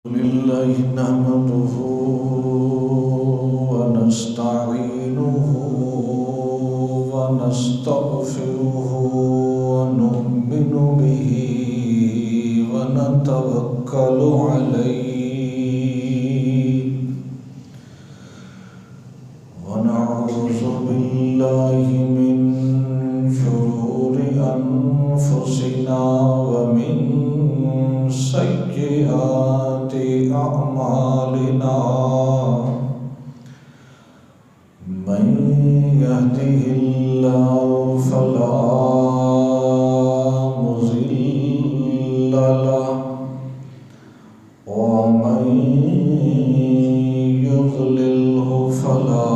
لله نحمده ونستعينه ونستغفره ونؤمن به ونتوكل عليه ونعوذ بالله من شرور أنفسنا ومن سيئات أعمالنا من يهده الله فلا مضل له ومن يضلله فلا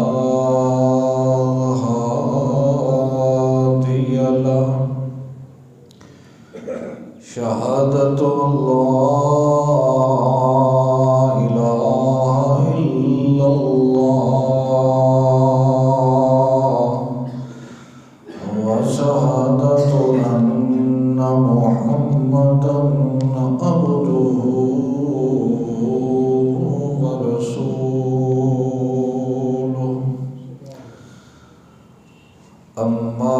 هادي له شهادة الله إله إلا الله وشهادة أن محمدا عبده ورسوله أما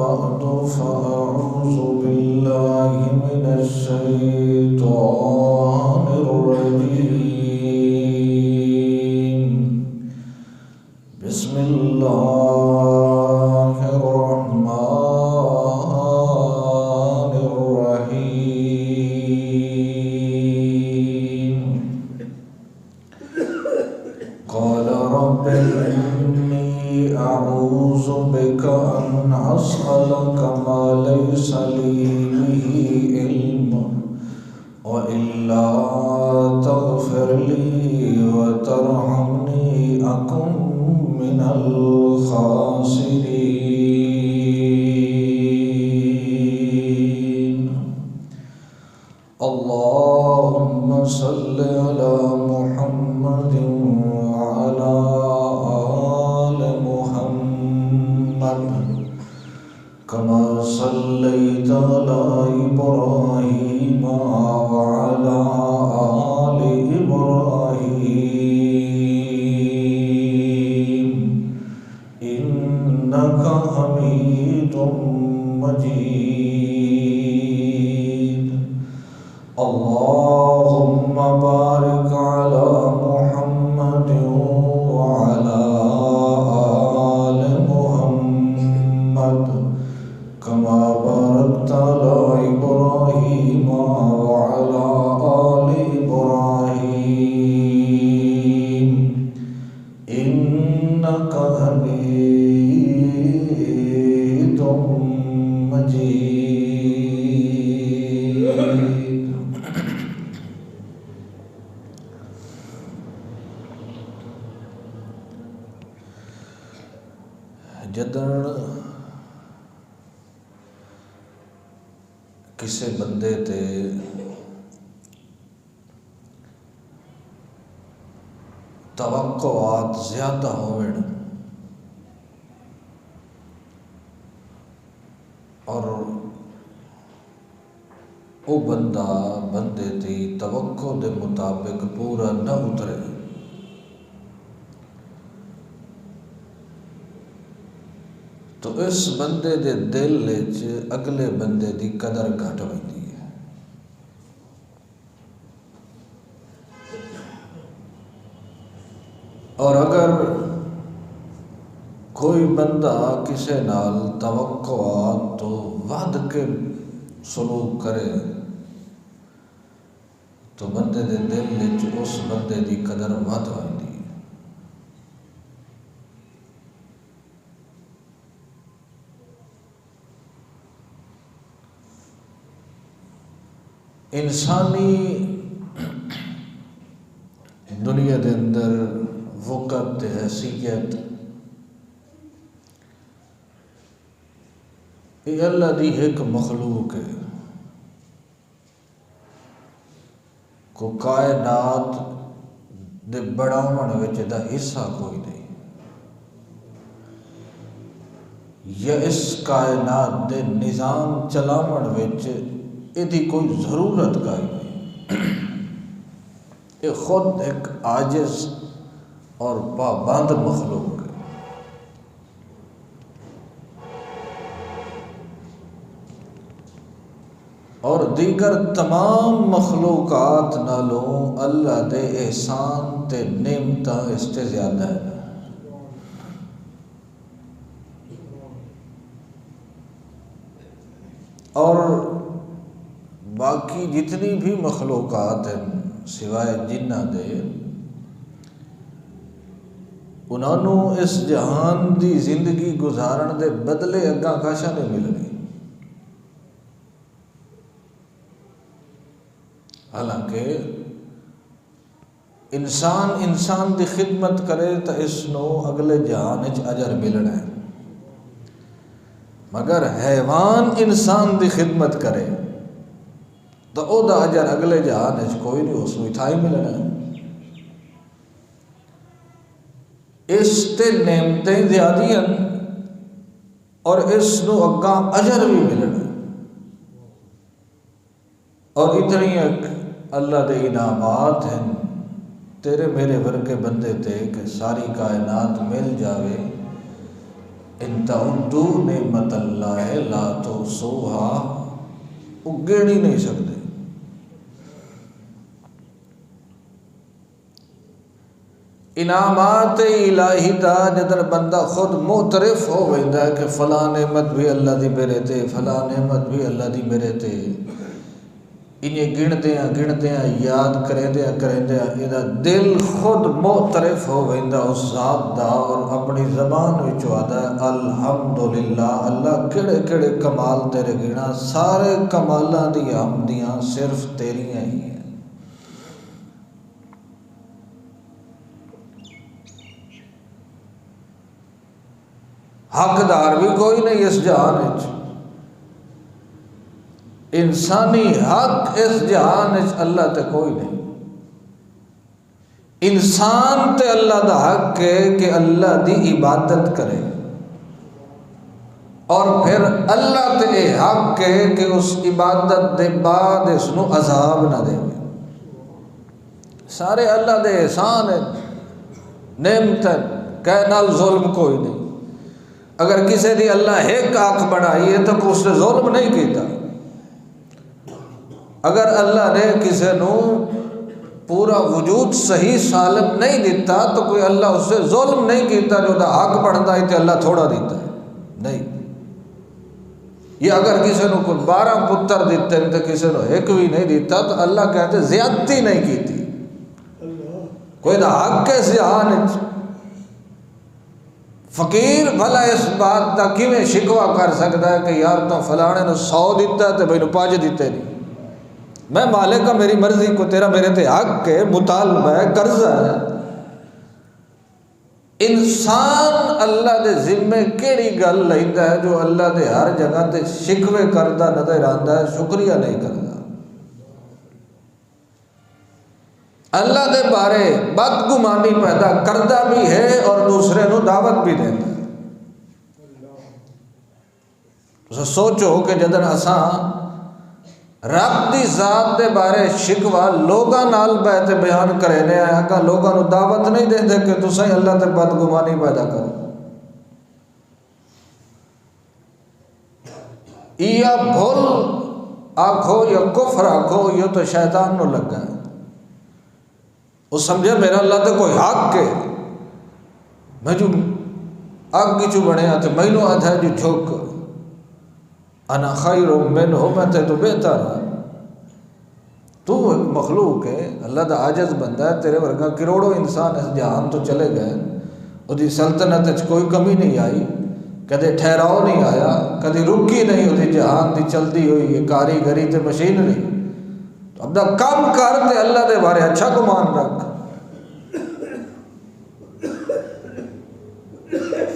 بعد فأعوذ بالله من الشيطان الرجيم بسم الله الرحمن الرحيم قال رب إني أعوذ بك أن أسألك ما ليس لي به علم وإلا تغفر لي وترحمني أكن من الخاسرين اللهم صل على محمد وعلى آل محمد كما صليت على إبراهيم وعلى آل إبراهيم إنك حميد مجيد اللهم بارك على محمد وعلى آل محمد كما باركت على إبراهيم وعلى آل إبراهيم إنك حميد مجيد جدن کسے بندے تے توقعات زیادہ ہوئن اور او بندے تی توقع دے مطابق پورا نہ اترے تو اس بندے دے دل وچ اگلے بندے دی قدر گھٹ ویندی ہے اور اگر کوئی بندہ کسے نال توقعات تو ود کے سلوک کرے تو بندے دے دل وچ اس بندے دی قدر ود ویندی ہے انسانی دنیا دے اندر وقت حیثیت یہ اللہ دی ایک مخلوق ہے کو کائنات دے بڑاون وچ دا حصہ کوئی نہیں یا اس کائنات دے نظام چلاون وچ ایدی کوئی ضرورت کائی نہیں. یہ خود ایک عاجز اور پابند مخلوق ہے۔ اور دیگر تمام مخلوقات نالوں اللہ دے احسان تے نعمتاں اس تے زیادہ ہے۔ اور باقی جتنی بھی مخلوقات ہیں سوائے جنہ دے، انہوں اس جہان دی زندگی گزارن دے بدلے اگاں کاشا نہیں ملنی۔ حالانکہ انسان دی خدمت کرے تو اس نو اگلے جہان وچ اجر ملنا ہے، مگر حیوان انسان دی خدمت کرے تو او دا اجر اگلے جہان وچ کوئی نہیں، اس نو تھائی ملنا ہے۔ اس تے نعمتیں زیادیاں اور اس نو اگاں اجر بھی ملنا ہے۔ اور اتنی ایک اللہ دے انعامات ہیں تیرے میرے ورگے بندے تے کہ ساری کائنات مل جاوے، ان تعدوا نعمت اللہ لا تحصوها، وہ گن ہی نہیں سکتے۔ انعامات الہی دا جدر بندہ خود معترف ہو ویندا ہے کہ فلاں نعمت بھی اللہ دی میرے تے، فلاں نعمت بھی اللہ دی میرے تے، انہیں گندیاں یاد کریندیاں یہ دل خود معترف ہو ویندا اس ذات دا، اور اپنی زبان وچوں آدا ہے الحمدللہ، اللہ کیڑے کیڑے کمال تیرے گنا، سارے کمالاں دی حمدیاں صرف تیریاں ہی ہیں۔ حقدار بھی کوئی نہیں اس جہان وچ، انسانی حق اس جہان وچ اللہ تے کوئی نہیں۔ انسان تے اللہ دا حق ہے کہ اللہ دی عبادت کرے، اور پھر اللہ تے اے حق ہے کہ اس عبادت دے بعد اس نو عذاب نہ دے۔ سارے اللہ دے احسان ہیں، نعمت ہے، کہ نال ظلم کوئی نہیں۔ اگر کسی دی اللہ ایک آنکھ بڑھائی ہے تو اس نے ظلم نہیں کیتا۔ اگر اللہ نے کسی نو پورا وجود صحیح سالم نہیں دیتا تو کوئی اللہ اس سے ظلم نہیں کیتا جو دا حق بڑھتا ہے تو اللہ تھوڑا دیتا ہے، نہیں۔ یہ اگر کسی نو کوئی 12 پتر دیتے ہیں تو کسی نو ایک بھی نہیں دیتا تو اللہ کہتے زیادتی نہیں کیتی، کوئی دا حق کے جہان فقیر بھلا اس بات دا کیویں شکوہ کر سکتا ہے کہ یار تو فلانے نو 100 دیتا ہے تو بھائی نو 5 دیتے نہیں۔ میں مالک کا میری مرضی کو تیرا میرے تے حق ہے، مطالبہ ہے، قرضہ ہے۔ انسان اللہ دے ذمے کیڑی گل لیندا ہے جو اللہ دے ہر جگہ تے شکوے کردا نظر آندا ہے، شکریہ نہیں کردا۔ اللہ دے بارے بدگمانی پیدا کردا بھی ہے اور دوسرے نو دعوت بھی دیندا ہے۔ تو سوچو کہ جدن اساں رب دی ذات دے بارے شکوہ لوگاں نال بیٹھ بیان کرنے آیا کہ لوگاں نو دعوت نہیں دیندے کہ تساں اللہ تے بدگمانی پیدا کرو۔ یا بھول آکھو یا کفر آکھو، یہ تو شیطان نو لگا ہے، وہ سمجھے میرا اللہ تے کوئی حق ہے، میں جو اگ جو بنیا تے مینوں آدھا جو جھوک انا خیر منہ، میں تے تو بہتر ہوں۔ تو ایک مخلوق ہے، اللہ دا عاجز بندہ ہے، تیرے ورگا کروڑوں انسان اس جہان تو چلے گئے، وہ سلطنت وچ کوئی کمی نہیں آئی، کدے ٹھہراؤ نہیں آیا، کدے رکی نہیں، وہ جہان دی چلتی ہوئی ہے کاریگری تے مشینری۔ تو اب دا کام کر تے اللہ دے بارے اچھا گمان رکھ۔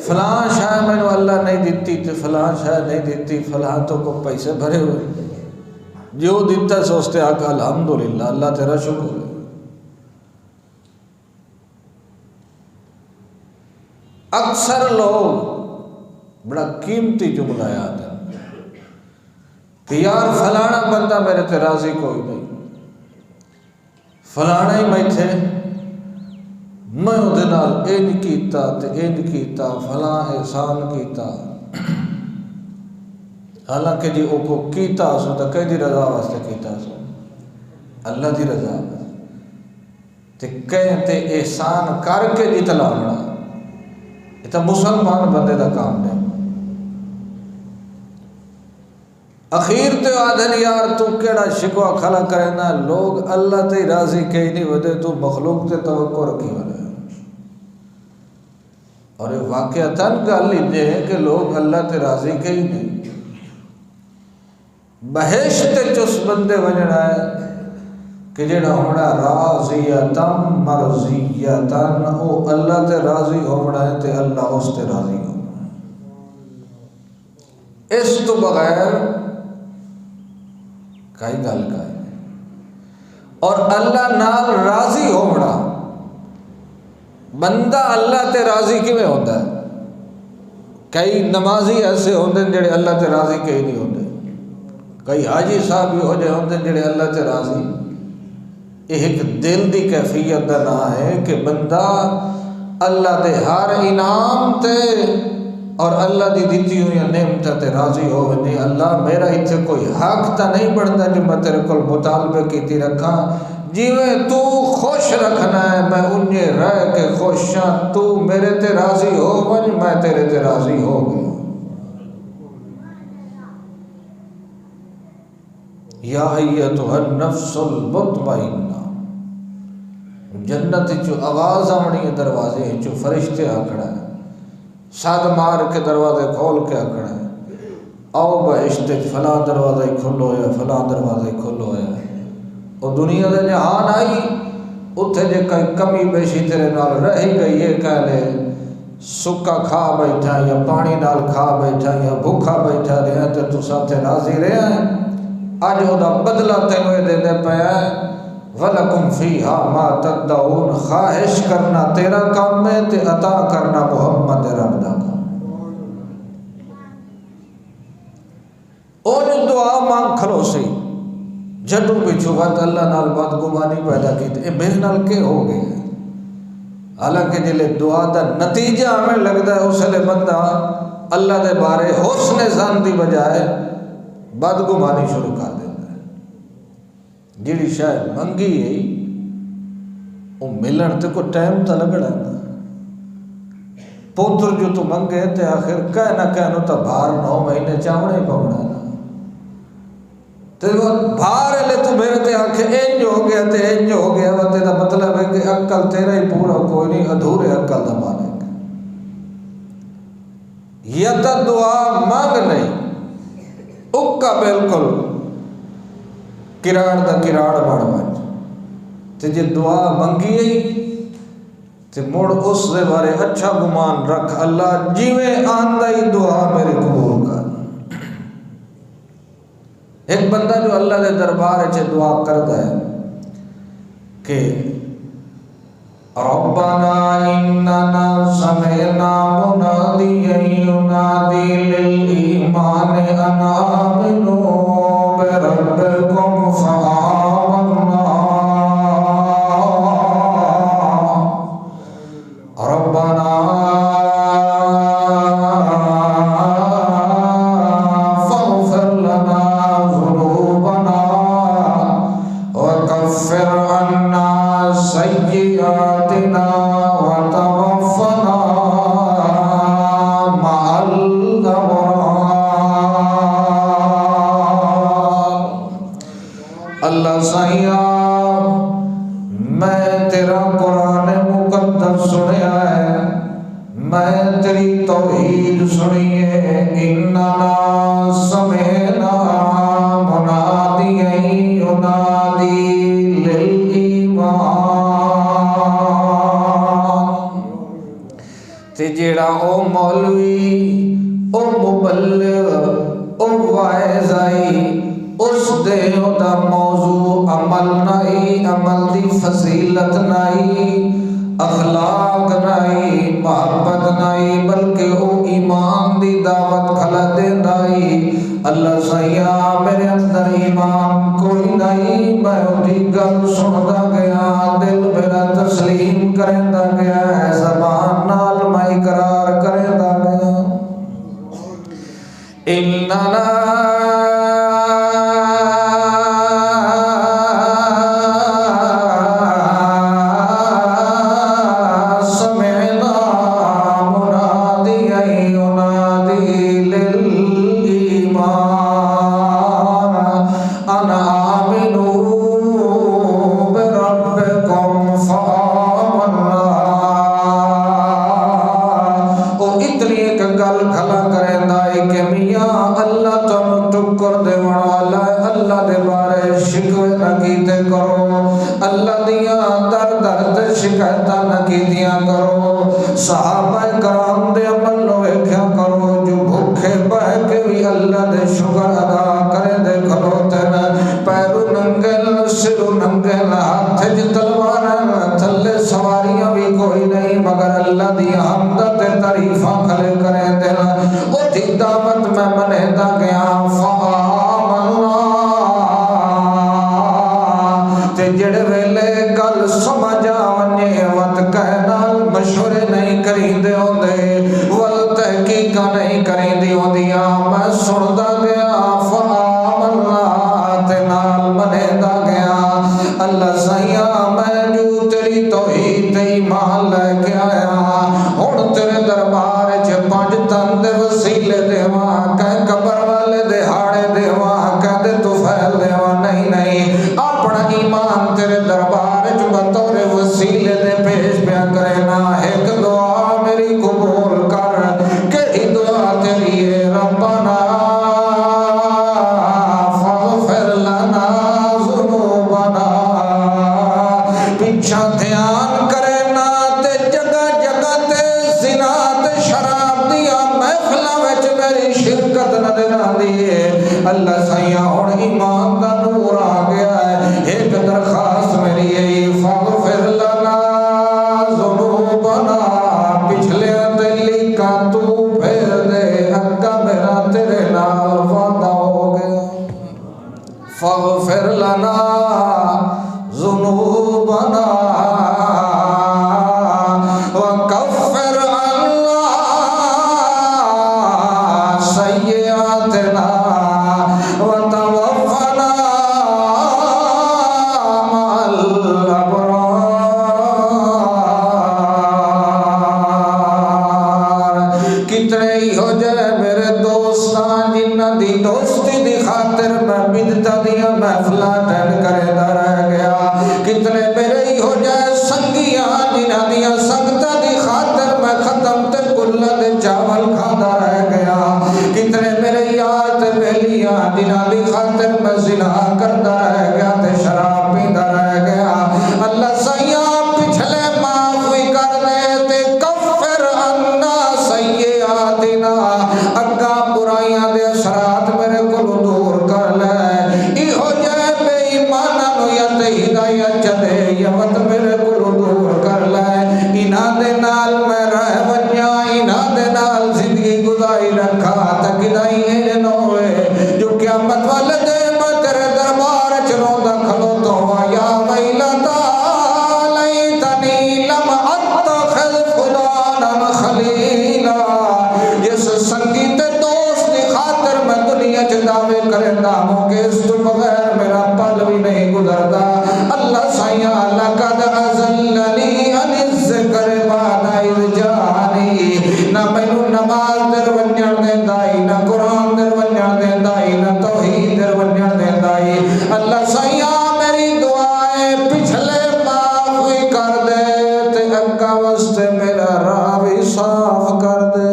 فلاں شاہ میں نے اللہ نہیں دیتی تو فلاں شاہ نہیں دیتی، فلاں تو کو پیسے بھرے ہوئے، جو دیتا سوچتے آقا الحمدللہ، اللہ تیرا شکر ہے۔ اکثر لوگ بڑا قیمتی جملہ یاد ہے کہ یار فلانا بندہ میرے تے راضی کوئی نہیں، فلانا ہی بیٹھے میں وہ نال انج کیتا تے انج کیتا فلاں احسان کیتا، حالانکہ جی وہ کو کیتا سو تو کہیں دی رضا واسطے کیتا سو، اللہ دی رضا تے کہیں تے احسان کر کے جی تلاونا، یہ تو مسلمان بندے دا کام نہیں۔ اخیر تے آدھن یار تو کیڑا شکوہ کھلا کرنا، لوگ اللہ تے راضی کہیں نہیں ودے، تو مخلوق تے توقع رکھی ودے۔ اور یہ واقعتاً گل ہی ہے کہ لوگ اللہ تے راضی کہیں نہیں، بہشت چس بندے وجنا ہے کہ جڑا ہونا راضیتاً مرضیتاً، او اللہ تے راضی ہونا ہے تے اللہ اس تے راضی ہونا ہے، اس تو بغیر کئی گل کا ہے۔ اور اللہ نال راضی ہونا، بندہ اللہ تے راضی کیویں ہوتا ہے؟ کئی نمازی ایسے ہوندے جڑے اللہ تے راضی کہیں نہیں ہوندے، کئی حاجی صاحب بھی ہو جائے ہوندے جڑے اللہ تے راضی۔ یہ ایک دل دی کیفیت دا نام ہے کہ بندہ اللہ دے ہر انعام تے اور اللہ دی دیتی ہوئی نعمتاں تے راضی ہوئے، نہیں اللہ میرا اتنے کوئی حق تا نہیں بنتا جو میں تیرے کول مطالبے کیتی رکھاں، جیویں تو خوش رکھنا ہے میں انجے رہ کے خوش ہاں، تو میرے تے راضی ہو ونج میں تیرے تے راضی ہو گیا۔ یا ایتھا النفس المطمئنہ، جنت چو آواز آنی ہے، دروازے چو فرشتے آکڑا ہے، ساد مار کے دروازے کھول کے آکڑا ہے، آؤ بہشت فلاں دروازے کھلو ہے، فلاں دروازے کھلو ہے۔ اور دنیا دے جہان آئی اتھے جے کئی کمی بیشی تیرے نال رہی گئی، یہ کہہ لے سکا کھا بیٹھا یا پانی نال کھا بیٹھا یا بھوکا بیٹھا رہا تے تو ساتھے راضی رہا ہے، اج وہ دا بدلہ تینوے دے دے پیا ہے۔ وَلَكُمْ فِيهَا مَا تَدَّعُونَ، خواہش کرنا تیرا کام ہے تے عطا کرنا محمد رب دا کام۔ اور دعا مانگ کھلو سی جدوں پچھو وقت اللہ نال بدگمانی پیدا کی تے میرے نال کے ہو گئے، حالانکہ جلے دعا دا نتیجہ ہمیں لگتا ہے اس لئے بندہ اللہ دے بارے حسن ظن دی بجائے بدگمانی شروع کر دیتا ہے۔ جیڑی شاید منگی ہے وہ ملن تے کو ٹائم تا لگڑا ہے، پوتر جو تو منگے تے آخر کہہ نہ کہنو تا بھار 9 مہینے چاونے پونا ہے، تے وہ بھار لے تو میرے تے آنکھیں انج ہو گیا تے انج ہو گیا، وہ تیرا مطلب ہے کہ عقل تیرا ہی پورا کوئی نہیں، ادھورے عقل دا مانے گا۔ یا تا دعا مانگ نہیں اکا بالکل کراڑ دا کراڑ بڑھ بچ، تے جے دعا منگی ہے تے موڑ اس دے بارے اچھا گمان رکھ، اللہ جیویں آندہ ہی دعا میرے قبول کر۔ ایک بندہ جو اللہ دے دربار چے دعا کرتا ہے کہ ربنا اننا سمعنا منادیا ینادی للایمان ان آمنوا بربکم فآمنا، ربنا فاغفر لنا ذنوبنا وکفر عنا سیئاتنا وتوفنا مع الابرار۔ اللہ سائیا میں تیرا قرآن مقدس سنیا ہے، میں تیری توحید سنی ہے، اننا سمعنا منادیا ینادی للایمان، تے جیڑا او مولوی او مبلغ او واعظ آئی اس دے او دا موضوع عمل نائی، عمل دی فضیلت نائی، اخلاق نائی، محبت نائی، بلکہ او ایمان دی دعوت کھلا دے نائی، اللہ سیاں میرے اندر ایمان کوئی نائی، میں او دی گل سندا گیا دیاں در در تے شکایتاں نہ کیتیاں کرو صحابہ کرام دے عمل نو ویکھیا کرو جو بھوکے بہ کے بھی اللہ دے شکر ادا کرے دے کھلوتے نا پیرو ننگل سرو ننگل ہاتھ وچ تلوار تھلے سواریاں بھی کوئی نہیں مگر اللہ دی حمد تے تعریفاں کھلے کرے دے نا او دی دعوت میں منہدا گیا تے جڑے ویلے گل سمجھ آونے وت کہہ نال مشورے نہیں کریندے ہوندے ول تحقیق نہیں کریندی ہوندیاں میں سندا گیا تے نال منہدا گیا اللہ سائیاں میں جو تیری توحید تے ایمان لے کے آیا ہن تیرے دربار وچ پنج تن دے وسیلے دیواں کہ قبر والے دے ہاڑے دیواں کہ دے طفیل دیواں نہیں نہیں اپنا ایمان تیرے دربار وچ بطور وسیلے دے پیش پیا کرنا ایک دعا میری قبول کر کیڑی دعا تیری ہے ربنا فاغفر لنا ذنوبنا پیچھا دھیان کرنا تے جگہ جگہ تے زنا تے شراب دیا محفلاں وچ میری شرکت نظر آندی ہے اللہ سائیاں ہن ایمان دا نور آ گیا ہے ایک درخواست میری ہے فاغفر لنا ذنوبنا پچھلے دلی کا تو پھیر دے اگا میرا تیرے نال وعدہ ہو گیا فاغفر لنا ذنوبنا وکفر عنا سیئاتنا وتوفنا مع الابرار کتنے ہی ہو جائے میرے دوستان جنہ دی دوستی دی خاطر میں بدتا دیا محفلہ ٹین کرے دا رہ گیا کتنے میرے ہی ہو جائے سنگیاں جنہ دیا سنگتا دی خاطر میں ختم تے کلہ دے چاول کھادا رہ گیا کتنے میرے یاد بیلیاں جنہ دی خاطر میں زنا کردا رہ گیا تے شراب پیندا رہ گیا اللہ سیاں پچھلے معافی کر دے تے کفر عنا سیئاتنا اگا برائیاں دے اثرات میرے کو دور کر لے ایہو جائے بے ایمانہ نو یا تے ہدایت چلے یا وقت میرے کو دور کر لے انہاں دے نال میں رہ ونیا انہاں دے نال زندگی گزاری رکھا تک دائی ہے نو ہوئے جو قیامت والے دے میں تیرے دربار چلوں دا کھلو تو یا ویلتا لیتنی لم اتخذ فلانا خلیلا جس سنگی تے دوست دی خاطر میں دنیا چ دعوے کرنا ہوں کہ اس تو بغیر میرا پل بھی نہیں گزردا اللہ سائیاں لقد ازلنی عن الذکر بعد اذ جانی نہ مینوں نماز در ونجن دیندا نہ قرآن در ونجن دیندا نہ توحید در ونجن دیندا اللہ سائیاں میری دعائیں پچھلے معافی کر دے تے اگا واسطے میرا راہ بھی صاف کر دے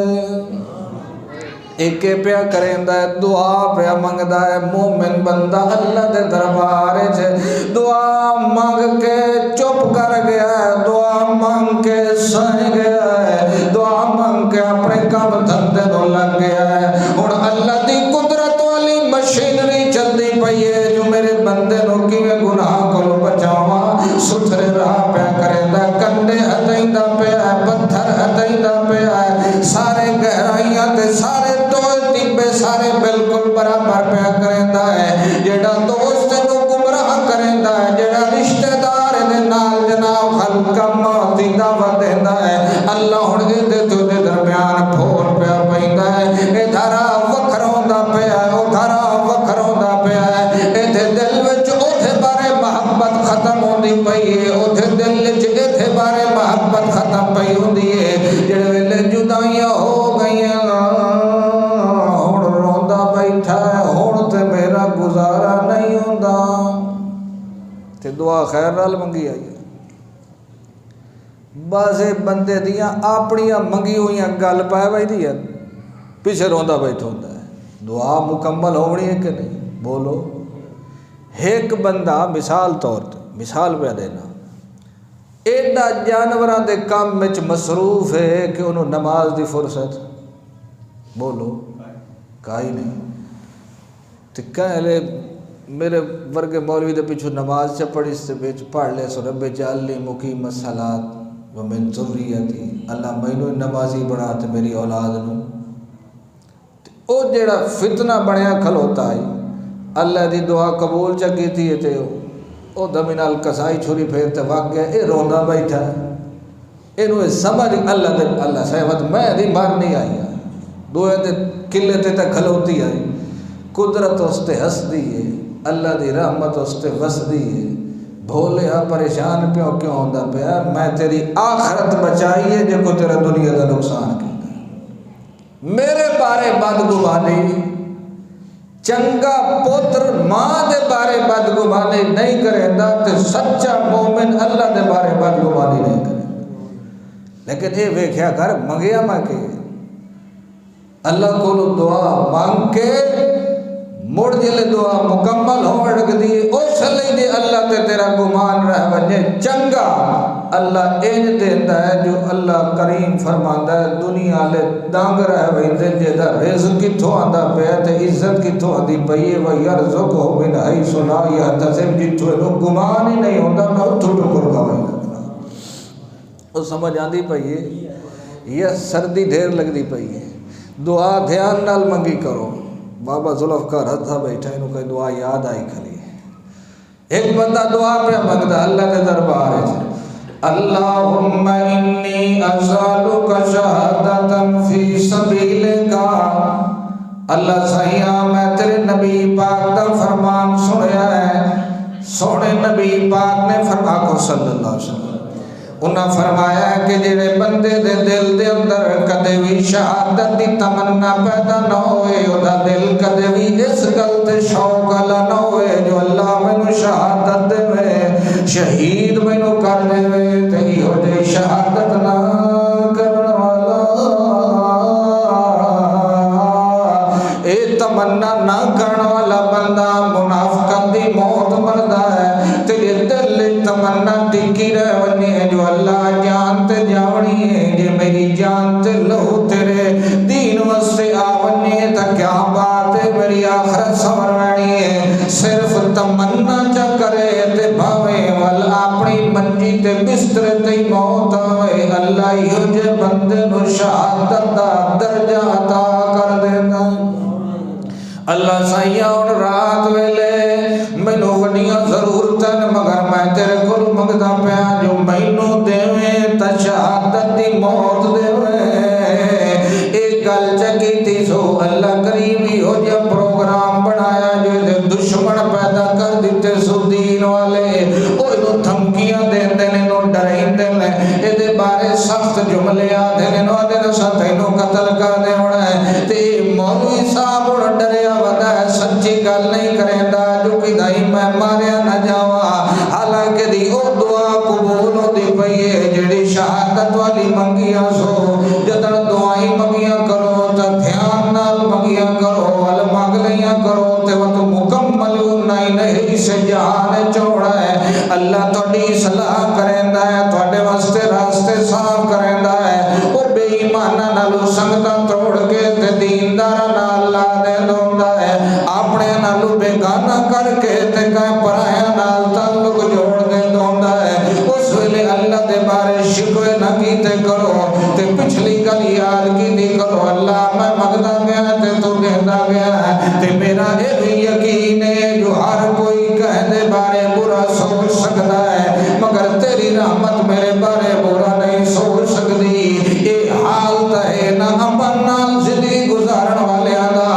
ایک پیا کریندا ہے دعا پیا منگدا ہے مومن بندہ اللہ دے دربار وچ دعا مانگ کے چپ کر گیا ہے دعا مانگ کے سہ گیا ہے دعا مانگ کے اپنے کام دھندے نو لگ گیا ہے ہن اللہ دی قدرت والی مشینری چلدی پئی ہے جو میرے بندے نو کیویں گناہ کولوں بچاواں ستھرے راہ پیا کریندا کنڈے ہٹیندا پیا پتھر ہٹیندا پیا سارے گہرائیاں تے سارے سارے بالکل برابر پیا کریندا ہے جیڑا دوست نو گمراہ کریندا ہے جیڑا رشتہ دار دے نال جناب خلق موت دی دعوت دیندا ہے اللہ ہن دے تو دے درمیان پھول پیا پیندا ہے اے دھارا وکھروندا پیا او دھارا وکھروندا پیا اے تے دل وچ اوتھے بارے محبت ختم ہوندی پئی ہے اوتھے دل وچ ایتھے بارے محبت ختم پئی ہوندی ہے جڑے ویلے جدائیاں ہو گئیاں گزارا نہیں ہوندا تے دعا خیر نال منگی آئی بعضے بندے دیاں اپنیاں منگی ہوئیاں گل پائے بائی دیا پیچھے روندا بیٹھا ہوندا ہے دعا مکمل ہونی ہے کہ نہیں بولو ایک بندہ مثال طور تے مثال پہ دینا ایڈا جانوراں دے کام وچ مصروف ہے کہ انہوں نماز دی فرصت بولو کائی نہیں. تے کہلے میرے ورگے مولوی دے پیچھو نماز چا پڑھی سے بیچ پڑھ لے سو رب جعلنی مقیم الصلاۃ ومن ذریتی، اللہ مینوں نمازی بنا تے میری اولاد نو. او جیڑا فتنہ بنیا کھلوتا ہے اللہ دی دعا قبول چا کیتی ہے تے او دمی نال کسائی چھری پھیرتے واق گیا اے روندا بیٹھا ہے. اینو سمجھ اللہ صحبت میں دی مارنی آئی ہے دوئے دے کلے تے تے کھلوتی آئی. قدرت اس تے ہس دی ہے، اللہ دی رحمت اس تے وس دی ہے. بھولیا پریشان پیوں کیوں ہوندا پیا، میں تیری آخرت بچائی ہے جے کو تیرا دنیا دا نقصان کیتا. میرے بارے بدگمانی، چنگا پوتر ماں دے بارے بدگمانی نہیں کرے دا تے سچا مومن اللہ دے بارے بدگمانی نہیں کرے. لیکن اے ویکھیا کر منگیا میں کہ اللہ کو دعا مانگ کے مڑ جلے دعا مکمل ہو رکھ دی اس لئے دے اللہ تے تیرا گمان رہ وجے چنگا. اللہ اینج دیتا ہے جو اللہ کریم فرماندا ہے دنیا لے دانگ رہ ویندے جیدہ رزق کتھوں آندا پیا تے عزت کتھوں آندی پئی و یرزقہ من حیث لا یحتسب، جتھوں انہوں گمان ہی نہیں ہوندا میں اتھوں ٹکر گاویں لگنا. وہ سمجھ آندی پئی ہے یہ سردی ڈھیر لگ دی پئی ہے. دعا دھیان نال منگی کرو. بابا ذوالفقار ہتھا بیٹھا انہوں کہ دعا یاد آئی کھلی. ایک بندہ دعا پہ منگدا اللہ کے دربار ہے اللہم انی اسالک شہادتا فی سبیلک. اللہ سیاں میں تیرے نبی پاک دا فرمان سنیا ہے. سونے نبی پاک نے فرما کو صلی اللہ علیہ وسلم انہاں فرمایا ہے کہ جڑے بندے دے دل دے اندر کدے بھی شہادت دی تمنا پیدا نہ ہوئے، اودا دل کدے بھی اس گل تے شوق والا نہ ہوئے جو اللہ مینوں شہادت دے شہید مینوں کر دے تے ایہو جی شہادت نہ کرن والا اے تمنا نہ کرن والا بندہ منافقت دی موت مردا ہے. تے دل تمنا ٹکی رہ ونی جو اللہ جان تے جاونی ہے جے میری جان تے لہو تیرے دین واسطے آونی تا کیا بات ہے میری آخرت سمرانی ہے. صرف تمنا چا کرے تے بھاویں ول اپنی منجی تے بستر تے موت ہوئے اللہ ہی جے بندے نو شہادت دا درجہ عطا کر دینا. اللہ سائیاں ان رات ویلے مینوں وڈیاں ضرورتاں مگر میں تیرے کول منگدا پیا جو مینوں دیویں تے شہادت دی موت دیویں. ایک گل چکیتی سو اللہ کریم ہو جا پروگرام بنایا جو دے دشمن پیدا کر دیتے سو دین والے او انہوں دھمکیاں دیندے نے انہوں ڈرائندے نے اے دے بارے سخت جملے آدھے نے انہوں آدھے نے ساتھ انہوں قتل کر دے ہونا ہے. تے مولوی صاحب انہوں ڈریا ودا ہے سچی گل نہیں کریں دا جو کہ دائی میں ماریا نہ جاوا. حالانکہ دی او دعا قبول ہو دی پئیے جڑی شہادت والی منگیاں سو جدر دعائی منگیاں کرو تا دھیان نال منگیاں کرو وال مانگ لیاں کرو تے وہ تو مکمل نہیں سے جہان چوڑا ہے. اللہ توڑی صلاح کریندا ہے توڑے واسطے راستے صاف کریندا ہے. او بے ایمانہ نالو سنگتا توڑ کے تے دیندارہ نال لا دے دوندا ہے. اپنے نالو بیگانہ کر کے تے کہیں پرائیں نال تعلق جوڑ دے دوندا ہے. اس ویلے اللہ دے بارے شکوے نہ کیتے کرو تے پچھلی گل یاد کیتی کرو اللہ میں مگدا گیا تے تو دیندا گیا ہے. تے میرا اے بھی یقین ہے جو ہر کوئی کہنے بارے برا سوچ سکتا ہے مگر تیری رحمت میرے بارے برا نہیں سوچ سکتی. اے حال ہے نہ امن نال زندگی گزارن والے آدھا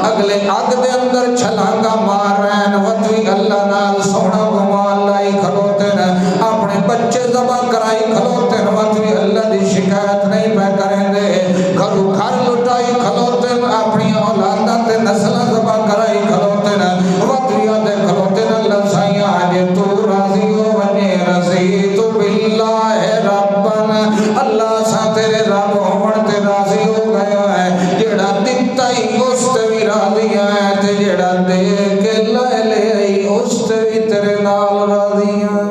اگلے آگ دے اندر چھلانگا مار رہے ہیں وطوی اللہ نال سونا گمان لائی کھلوتے ہیں اپنے بچے زبا کرائی کھلوتے ہیں وطوی اللہ دی شکایت نہیں پہ کریں دے. گھرو گھر لٹائی کھلوتے ہیں اپنی اولادہ تے نسلہ زبا کرائی کھلوتے ہیں وطوی آدھے کھلوتے ہیں اللہ سائیاں آجے تو راضی ہو ونی رضیت باللہ ربن. اللہ سا تیرے رب ہومن تے راضی ہو گیا ہے جیڑا دتا ہی اس تے بھی راضی ہے تے جیڑا دے کے لے لے اس تے بھی تیرے نال راضی ہے.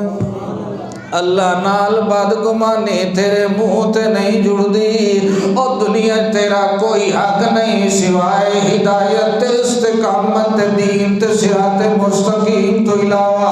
اللہ اللہ نال بدگمانی تیرے منہ تے نہیں جڑدی، او دنیا تیرا کوئی حق نہیں سوائے ہدایت استقامت دین تے صراط مستقیم تو علاوہ۔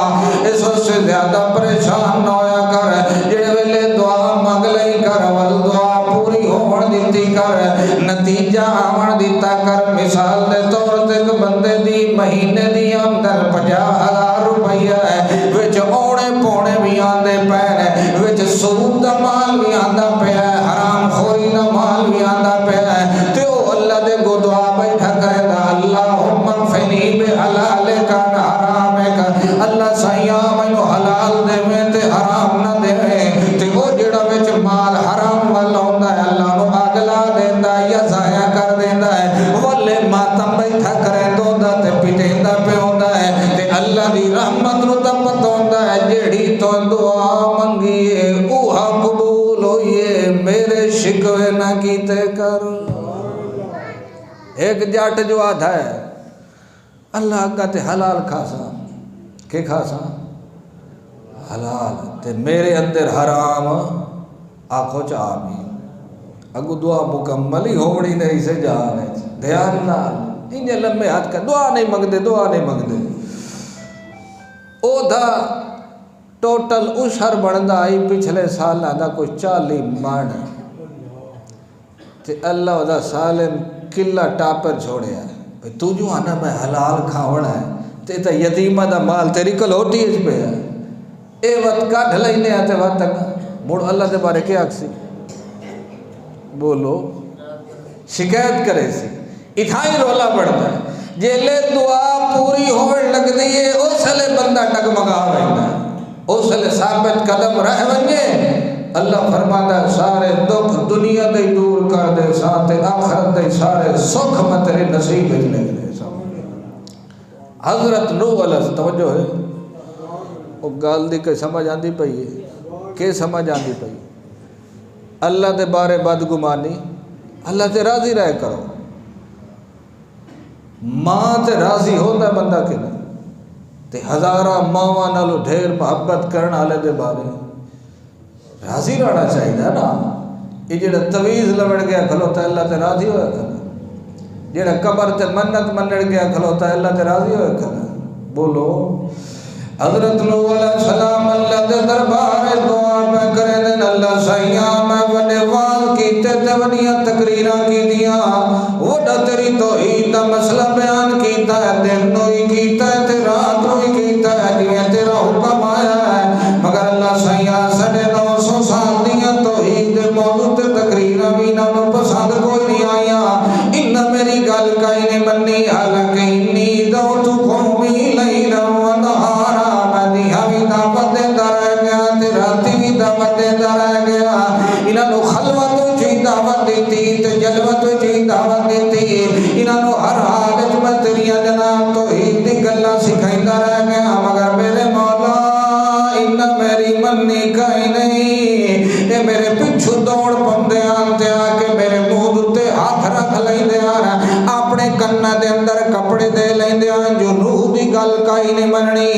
اس سے زیادہ پریشان نہ ہویا کر، جڑے ویلے دعا منگ لئی کر، ول دعا پوری ہون دتی کر، نتیجہ آون دیتا کر۔ مثال دے طور تے ایک بندے دی مہینے دی آمدن 50,000 روپیہ ہے، وچ اونے پونے بھی آندے پے نے، وچ سود دا مال بھی آندا پیا ہے، حرام خوری دا مال بھی آندا پیا ہے، تے او اللہ دے گو دعا بیٹھا کرے دا اللہم اکفنی بحلالک عن حرامک، اللہ سائیاں مینوں حلال دے میں تے حرام نہ دے میں، تے او جڑا وچ مال حرام والا ہوندا ہے اللہ نو اگلا دیندا یا ضائع کر دیندا ہے، ولے ماتم بیٹھا کرے دوندا تے پٹیندا پہ ہوندا ہے، تے اللہ دی رحمت نو تے پتہ ہوندا ہے جیڑی تو دعا منگیے اوہا قبول ہوئیے، میرے شکوے نہ کیتے کر۔ ایک جٹ جو آدھا ہے اللہ کا تے حلال کھاسا، کہ کھاسا حلال تے میرے اندر حرام آنکھوں چاہ بھی، اگو دعا مکمل ہی ہونی نہیں سے جانے دھیان نال انجھے لمبے ہاتھ کا دعا نہیں مانگ دے، دعا نہیں مانگ دے۔ او دا ٹوٹل اشہر بڑھدا آئی پچھلے سال آدھا کوئی 40 ماڑ، تے اللہ دا سالم کلا ٹاپر چھوڑے ہے، بھئی تو جو آنا میں حلال کھاوڑا ہے، تے تا یتیمہ دا مال تیری کلوٹی اس پہ ہے، اے وقت کا ڈھلائی نہیں آتے وقت تک موڑ اللہ دے بارے کیا اکسی بولو شکایت کرے سی، اتھائی رولا بڑھتا ہے، جیلے دعا پوری ہوئے لگ دیئے اس لے بندہ ٹگمگا رہتا ہے، اس لے ثابت قدم رہ ونجے، اللہ فرماتا ہے سارے دکھ دنیا دے دور کر دے، ساتھ آخرت دے سارے سکھ مترے نصیب لگ دے۔ حضرت نوح علیہ توجہ ہے، وہ گال دی کہ سمجھ آندی پئی ہے، کہ سمجھ آندی پئی، اللہ دے بارے بدگمانی، اللہ تے راضی رہ کرو، ماں تے راضی ہوتا ہے بندہ کے نہیں، تے ہزارہ ماں نالو ڈھیر محبت کرنا آلے دے بارے راضی رہنا چاہیے نا۔ یہ جڑا تویز لوڑ گیا کھلوتا ہے اللہ تے راضی ہویا کھلا، جڑا قبر تے منت منڑ گیا کھلوتا ہے اللہ تے راضی ہویا کھلا، بولو۔ حضرت نوح علیہ السلام اللہ دے دربار دعا پہ کرے دن، اللہ سائیاں میں وڈے واز کیتے تے وڈیاں تقریرہ کی دیاں، وڈا تیری توحید دا مسئلہ بیان کیتا ہے، دن نوئی کیتا ہے تے رات نوئی کیتا ہے، جویں تیرا حکم آیا ہے، مگر اللہ سائیاں 950 سال دیاں توحید دے موضوع تے تقریرہ بھی نہ پسند کوئی نہیں آیا، انہاں میری گل کئی نہیں منی، حالانکہ انی دعوت قومی لیلا و نہارا، بھی دعوت دیتا رہ گیا تے راتی بھی دعوت دیتا رہ گیا، انہاں نو خلوت چی دعوت دیتی تے جلوت چی دعوت دیتی، انہاں نو ہر حال وچ میں تیریاں جناب توحید دی گلاں سکھائندا رہ گیا، مگر میرے مولا انہاں میری منی کہیں نہیں، اے میرے پچھو دوڑ پندے آن تے آ کے میرے منہ تے ہاتھ رکھ لیندے آن، اپنے کناں دے اندر کپڑے دے لیندے آن، جو روح دی گل کہیں نہیں مننی،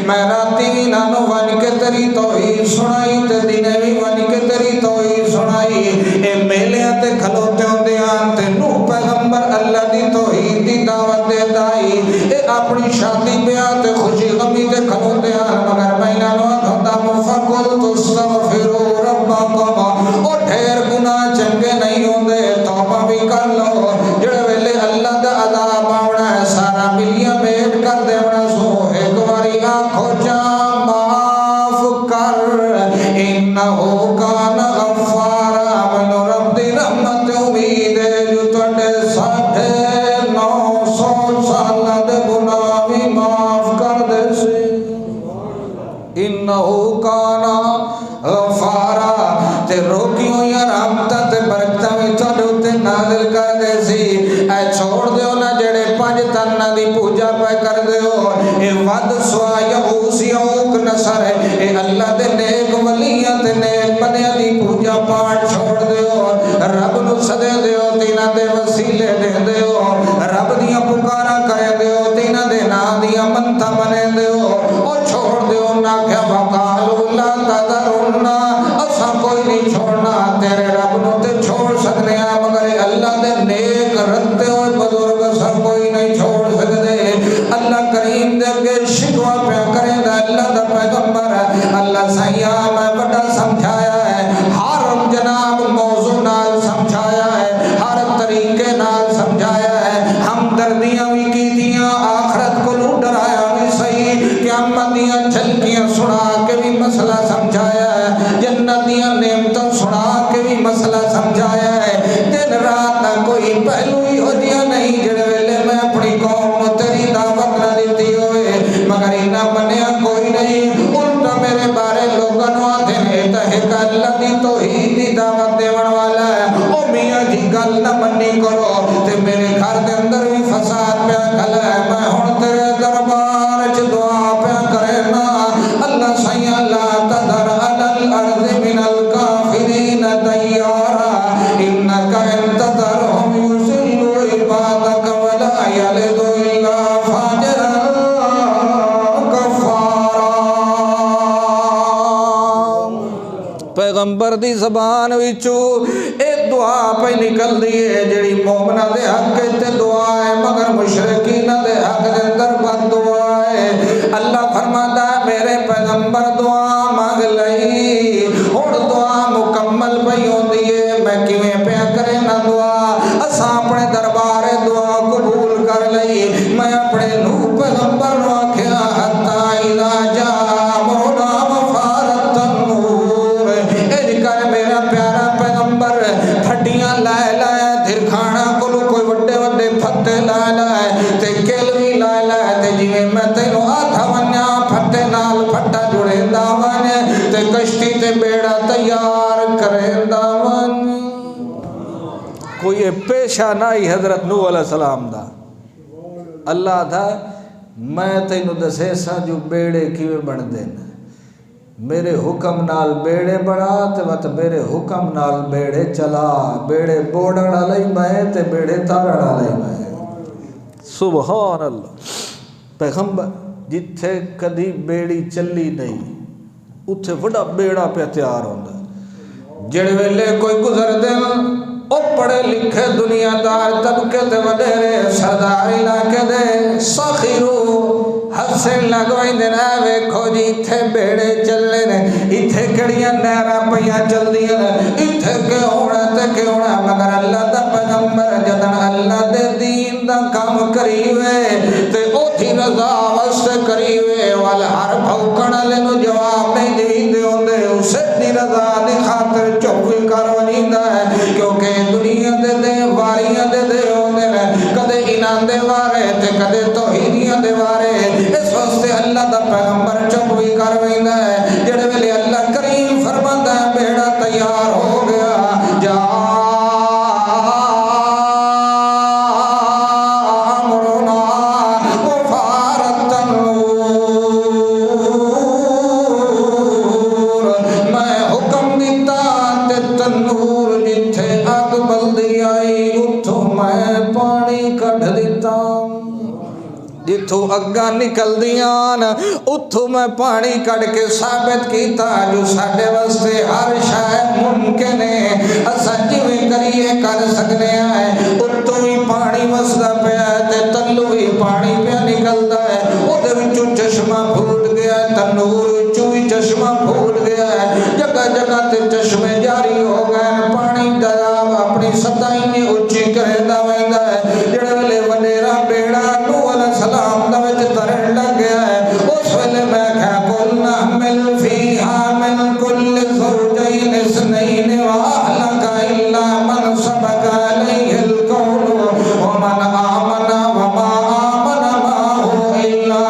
میں راتی بھی نانو ون کے تری توحید سنائی تے دینے بھی ون کے تری توحید سنائی، اے میلیاں تے کھلوتے ہوں دیان تے نوح پیغمبر اللہ دی توحید دی دعوت دے دائی، اے اپنی شادی بیان تے خوشی غمی تے کھلوتے ہیں، مگر میں نانو خدام فقلت استغفروا ربکم، او ڈھیر گناہ چنگے نہیں ہوں دے، توبہ بھی کر لو، جڑے ویلے اللہ دا عذاب آونا ہے سارا ملیاں بیٹ کر دے ونا سو، ایک باری آنکھو جا معاف کر، انہو کان غفارا، من رب دی رحمت امید ہے جو تڑے 950 سالہ دے گناہ بھی معاف کر دے سی، انہو کان غفارا، تے روکیوں یا رحمتہ تے برکتہ میں تھوڑے تے نازل کر دے سی، اے چھوڑ دیو نا جڑے 5 تنہ دی پوجا پہ کر دیو، اے ود سوا یعوس یعوق نصر ہے، اے اللہ دے نیک ولیاں تے نیک جنت دیاں نعمتاں سنا کے بھی مسئلہ سمجھایا ہے۔ دن رات نہ کوئی پہلو ہی ہو جیا نہیں جڑے ویلے میں اپنی قوم نو تیری دعوت نہ دیتی ہوئے مگر انہاں منیا کوئی نہیں، الٹا میرے بارے لوگاں نو آندے نے تے ایک اللہ دی توحید دی دعوت دیون والا ہے۔ او میاں جی گل نہ منی کرو تے میرے گھر دے اندر بھی فساد پیا کھلا ہے، میں ہن تیرے دربار وچ دعا پیا کرے نا اللہ سیاں لا تذر علی الارض من الکافرین دیارا انک ان تذرهم یضلوا عبادک ولا یلدوا الا فاجرا کفارا۔ پیغمبر دی زبان وچوں اے دعا پہ نکل دیئے جڑی مومنہ دے حق تے دعا ہے مگر مشرکین دے حق دے اندر بد دعا ہے۔ اللہ فرماتا ہے میرے پیغمبر دعا مانگ لئی اور دعا مکمل پہ ہوندی ہے، میں کیویں پیا کرے نہ دعا اساں اپنے دربار دعا قبول کر لئی۔ میں اپنے نوح پیغمبر نو آکھیا حتی اذا جاء امرنا وفارت النور، اے کر میرا پیارا پیغمبر پھٹیاں لائے لائے دھر کھانا کلو کوئی وڈے وڈے پھٹے لائے لائے تے کلوی لائے لائے تے جیویں میں تینو آتھا ونیا پھٹے نال پھٹا جڑے داون تے کشتی تے بیڑا تیار کرے داون۔ کوئی پیشہ نائی حضرت نوح علیہ السلام دا اللہ تھا میں تینو دسے سا جو بیڑے کیویں بن دین، میرے حکم نال بیڑے بڑا تے وقت میرے حکم نال بیڑے چلا، بیڑے بوڑن علی میں تے بیڑے تارن علی میں۔ سبحان اللہ۔ پیغمبر جتھے کدی بیڑی چلی نہیں اتھے بڑا بیڑا پہ تیار ہوندا، جڑے ویلے کوئی گزر دن او پڑھے لکھے دنیا دار طبقے دے وڈیرے سردار علاقے دے سخیرو ہسن لگوئی دینا ویکھو جی اتھے بیڑے چلے نے اتھے کڑیاں نیرہ پیاں چل دیا اتھے کے ہونا تے کے ہونا مگر اللہ دا پیغمبر جدن اللہ دے دین دا کام کریوے تے او تھی رضا واسطے کریوے والا ہر بھوکڑا لے نو جواب نہیں دین دے ہوندے اسے دی رضا دی خاطر چوکوی کارونی دا ہے کیونکہ دنیا دے واریاں دے ہوندے نے کدے انان دے وارے تے کدے توحیدیاں دے وارے اس واسطے اللہ دا پیغمبر چپ بھی کر ویندا ہے جڑے ویلے اللہ کریم فرماندا ہے بیڑا تیار ہو گیا جا امرنا وفارت النور، میں حکم دیتا تے تنور جتھے اگ بلدی آئی اتھوں میں پانی کڈ دیتا، جتھوں اگاں نکل دیاں اتھوں میں پانی کڑ کے ثابت کیتا جو ساڈے واسطے ہر شے ممکن ہے، اساں جویں کریے کر سکنے ہیں۔ اتھوں ہی پانی وسدا پیا تے تلو ہی پانی پیا نکلدا ہے، اودے وچوں چشمہ پھوٹ گیا ہے، تنور وچوں ہی چشمہ پھوٹ گیا ہے، جگہ جگہ تے چشمے جاری ہو گئے، پانی دریاو اپنی سطح اونچی کردا ویندا ہے۔ جڑے ویلے وڈیرا بیڑا نوح علیہ السلام دا وچ ترن لگ گیا ہے اس ویلے میں کہا قل نحمل فیہا من کل زوجین اثنین واہلک الا من سبق علیہ القول ومن آمن وما آمن معه الا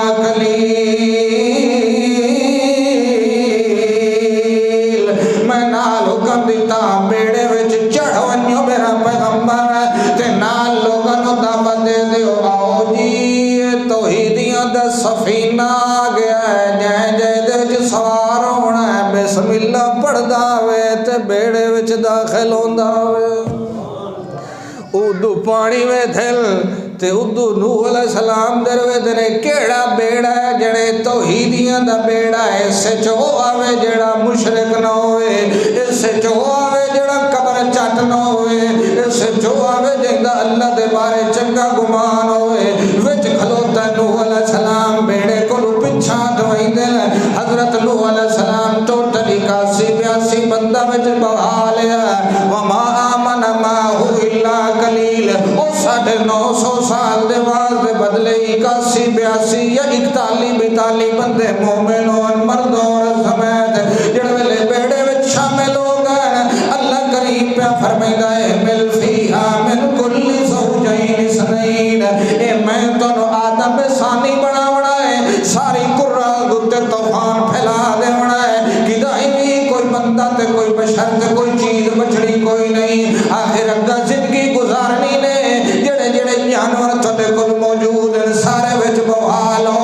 قلیل، میں نال حکم دیتا بیڑے وچ چڑھ ونجو میرا پیغمبر تے نال لوگاں نو دعوت دے دیو آؤ جی توحیدیاں دا سفینہ آ گیا ہے جائیں جائے دے سوار ہونا ہے بسم اللہ پڑھدا ہوئے تے بیڑے وچ داخل ہوندا ہوئے، اردو پانی میں دھل تے اردو نوح علیہ السلام دروے دنے کیڑا بیڑا ہے جڑے توحیدیاں دا بیڑا ہے، اس سے چو آوے جڑا مشرک نہ ہوئے، اس سے چو آوے جڑا قبر چٹ نہ ہوئے، اس سے چو آوے جڑا اللہ دے بارے چنگا گمان ہوئے، وچ کھلوتا نوح علیہ السلام بیڑے کو پچھا دوائی دل حضرت نوح علیہ السلام ٹوٹل 81-82 بندہ وچ بہا لیا وما آمن معه الا قلیل، او 950 سال دے واسطے بدلے 81-82 یا 41-42 بندے مومن ہون مرد اور سمیت جڑے ویلے بیڑے بندہ تے کوئی بشر تے کوئی چیز بچڑی کوئی نہیں. آخر اگا زندگی گزارنی نے جڑے جڑے جانور تھوڑے کول موجود ہیں سارے وچ بوا لو,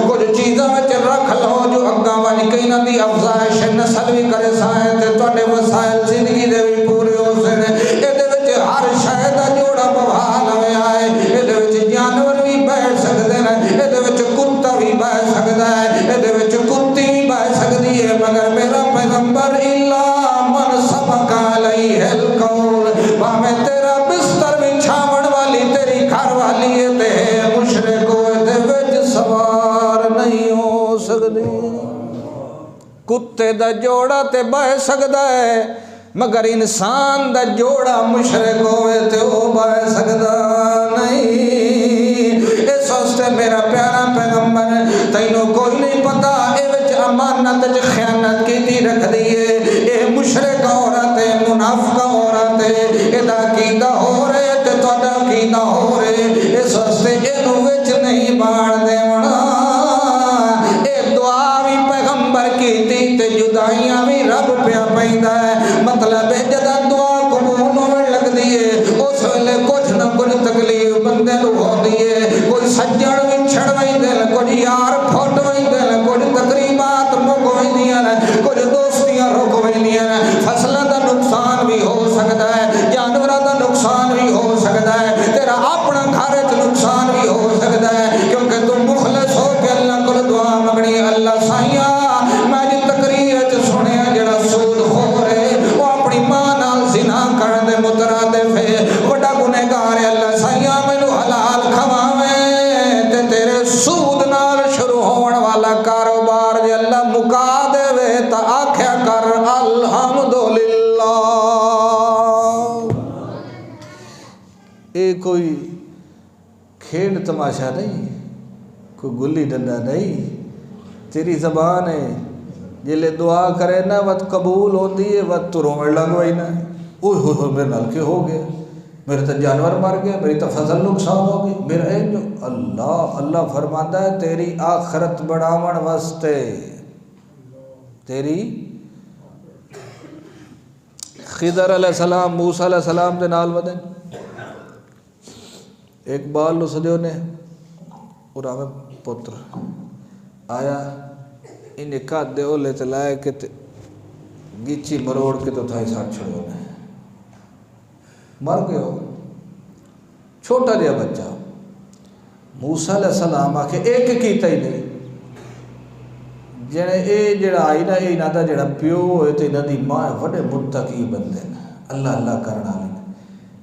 کچھ چیزاں وچ رکھ لو جو اگا ون کے انہاں دی افزائش نسل بھی کرے سائیں تے تواڈے وسائل زندگی دے بھی پورے ہو سن. ایدے وچ ہر شے دا جوڑا بوا لوے آئے, ایدے وچ جانور بھی بیٹھ سکدے نے, ایدے وچ کتا بھی بیٹھ سکدا ہے, ایدے وچ کتی بھی بیٹھ سکدی ہے, مگر میرا پیغمبر الا من سبق علیہ القول, بھاویں تیرا بستر بچھاون والی تیری گھر والی ہے تے مشرک ہوئے تے وچ سوار نہیں ہو سکدی. کتے دا جوڑا تے بہ سکدا ہے مگر انسان دا جوڑا مشرک ہوئے تے او بہ سکدا نہیں. اس واسطے میرا پیارا پیغمبر تینوں کوئی نہیں پتا اے وچ امانت وچ خیانت کیتی رکھ دیے, اے مشرک عورت ہے, منافق عورت ہے, ادا کیدا ہو رہے تے تہاڈا کیدا ہو رہے, اس واسطے اینو وچ نہیں بان دیونا. اے دعا بھی پیغمبر کیتی تے جدائیاں بھی رب پیا پیندا ہے. مطلب ہے جدا دعا قبول ہونے لگ دیے اس ویلے کچھ نہ کچھ تکلیف بندے نو ہوندی ہے, کوئی سجن بھی چھڑ ویندے نے, کچھ یار پھٹ ویندے نے, کچھ تقریبات مک ویندیاں نے, کچھ دوستیاں رک ویندیاں نے, فصلاں دا نقصان بھی ہو سکدا ہے, جانوراں دا نقصان بھی ہو سکدا ہے, تیرا اپنا گھر وچ نقصان بھی ہو سکدا ہے, کیونکہ تم مخلص ہو کے اللہ کول دعا منگنی. اللہ سائیاں میں جی تقریر وچ سنیا جڑا سود خور ہے او اپنی ماں نال زنا کرن دے مترادف ہے, بڑا گنہگار ہے. اللہ سائیاں مینوں حلال کھواویں تے تیرے سود نال شروع ہون والا کاروبار جے اللہ مکا دے تا آکھیا کر الحمدللہ. اے کوئی کھیل تماشا نہیں, کوئی گلی ڈنڈا نہیں. تیری زبان ہے جلے دعا کرے نا وقت قبول ہوتی ہے, وقت تو رومن لگ وہی نا, اوہ ہو میرے نال کے ہو گیا, میرے تو جانور مر گیا, میری تو فضل نقصان ہو گئی, میرا اے جو اللہ فرماتا ہے تیری آخرت بڑھاون واسطے, تیری خضر علیہ السلام موسیٰ علیہ السلام دے نال ودن ایک بال نو سدیو نے اور ہمیں پتر آیا انہیں کات دے اولے تے لائے کہ گیچی مروڑ کے تو تھائی ساتھ چھوڑو نے مر گئے ہو, چھوٹا جہا بچہ. موسیٰ علیہ السلام آکے ایک کیتا ہی نہیں, جنہیں اے جڑا آئی نا اے نا دا جڑا پیو ہوئے تے نا دی ماں وڈے متقی بندے نا, اللہ اللہ کرنا لینا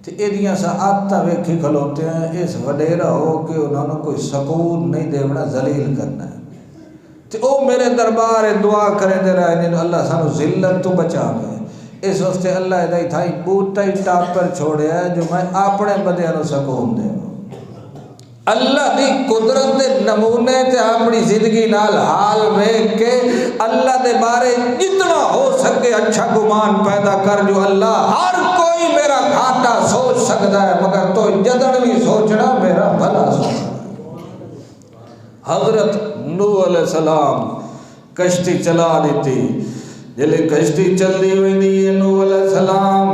تے اے دیاں سا آتا ویکھی کھلوتے ہیں, اس وڈیرا ہو کہ انہوں نے کوئی سکون نہیں دیونا, ذلیل کرنا ہے. تے او میرے دربار دعا کریں دے رہے ہیں اللہ سانو ذلت تو بچا میں. اس وقت اللہ ادائی تھائی بوٹا ہی ٹاپ پر چھوڑے ہے جو میں اپنے بدیاں نو سکون دے. اللہ دی قدرت دے نمونے تے اپنی زندگی نال حال ویکھ کے اللہ دے بارے جتنا ہو سکے اچھا گمان پیدا کر, جو اللہ ہر کوئی میرا گھاٹا سوچ سکتا ہے مگر تو جدن بھی سوچنا میرا بھلا سوچنا. حضرت نوح علیہ السلام کشتی چلا دیتی, جلے کشتی چل دی ہوئی دی نوح علیہ السلام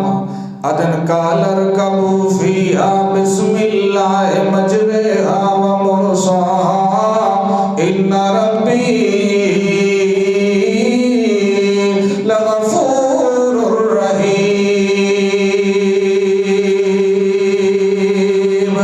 ادن کالر کبو فیہا بسم اللہ مجرہا و مرساہا ان ربی لغفور الرحیم.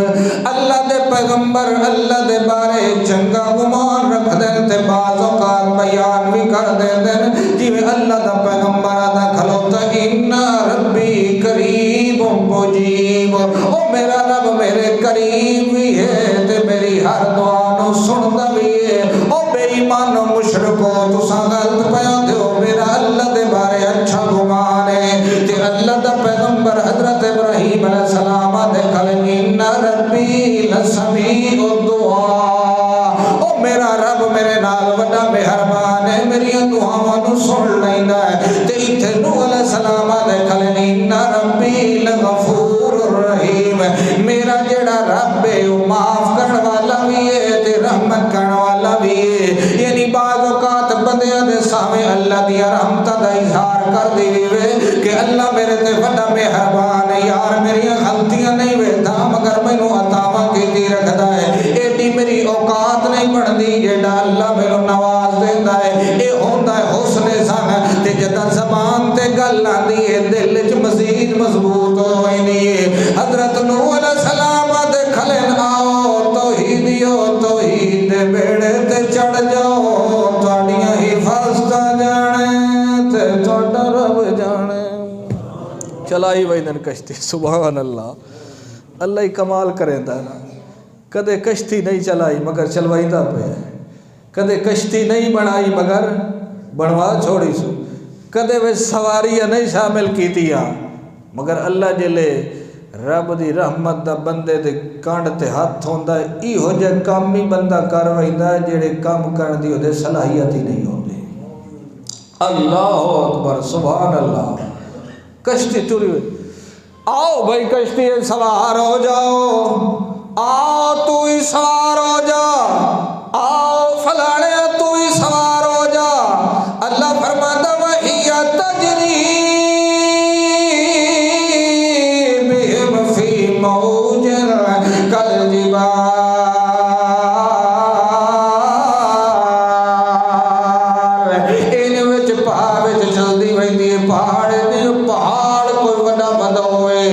اللہ دے پیغمبر اللہ دے بارے چنگا گمان رکھ دیں تے بعض اوقات بیان بھی کر دیں جی میں اللہ دا پیغمبر آدھا کھلوتا ان ربی قریب مجیب, او میرا رب میرے قریب بھی ہے تے میری ہر دعا نو سندا بھی ہے. او بے ایمان و مشرکو تساں غلط پیاں دیو, میرا اللہ دے بارے اچھا گمان ہے تے اللہ دا پیغمبر حضرت ابراہیم علیہ السلام آدھے کھلیں ان ربی لسمیع الدعا, او میرا رب میرے نال وڈا مہربان ہے, میری دعاواں نو سن لیندا ہے. تے ایتھے نوح علیہ السلام دے کھلے ان ربی لغفور الرحیم, میرا جڑا رب ہے او معاف کرن والا بھی ہے تے رحمت کرن والا بھی ہے. یعنی بعض اوقات بندیاں دے سامنے اللہ دی رحمت دا اظہار کر دی وے کہ اللہ میرے تے بڑا مہربان ہے یار میری غلطیاں نہیں ویدا مگر مینوں عطاواں کیتی رکھدا ہے ایڈی میری اوقات نہیں بندی جیڑا اللہ مینوں نواز دیندا ہے اے ہوندا ہے حسن سن تے جداں زبان تے گل آندی ہے دل وچ مزید مضبوط ہو ویندی ہے حضرت نوح علیہ السلام دے کھلن آؤ توحیدیو توحید دے بیڑے تے چڑھ جاؤ تواڈیاں حفاظتاں جانے تے تواڈا رب جانے چلائی ویندن کشتی سبحان اللہ اللہ ہی کمال کریندا نا کدے کشتی نہیں چلائی مگر چلوائیندہ پہ کدے کشتی نہیں بنائی مگر بنوا چھوڑی سو کدے وہ سواریاں نہیں شامل کیتیا مگر اللہ جلے رب دی رحمت دا بندے دے کانڈ تے ہاتھ ہوندا ہے ای ہو جے کام ہی بندہ کر ویندا ہے جڑے کام کرن دی اودے صلاحیت ہی نہیں ہوندی اللہ اکبر سبحان اللہ کشتی ٹری ہوئی آؤ بھائی کشتی سوار ہو جاؤ آؤ تو ہی سوار ہو جا آؤ فلانے تو ہی سوار ہو جا اللہ فرماتا وہی تجری بہم فی موج کالجبال ان وچ پہاڑ وچ چلدی ویندی پہاڑ کوئی وڈا بدا ہوئے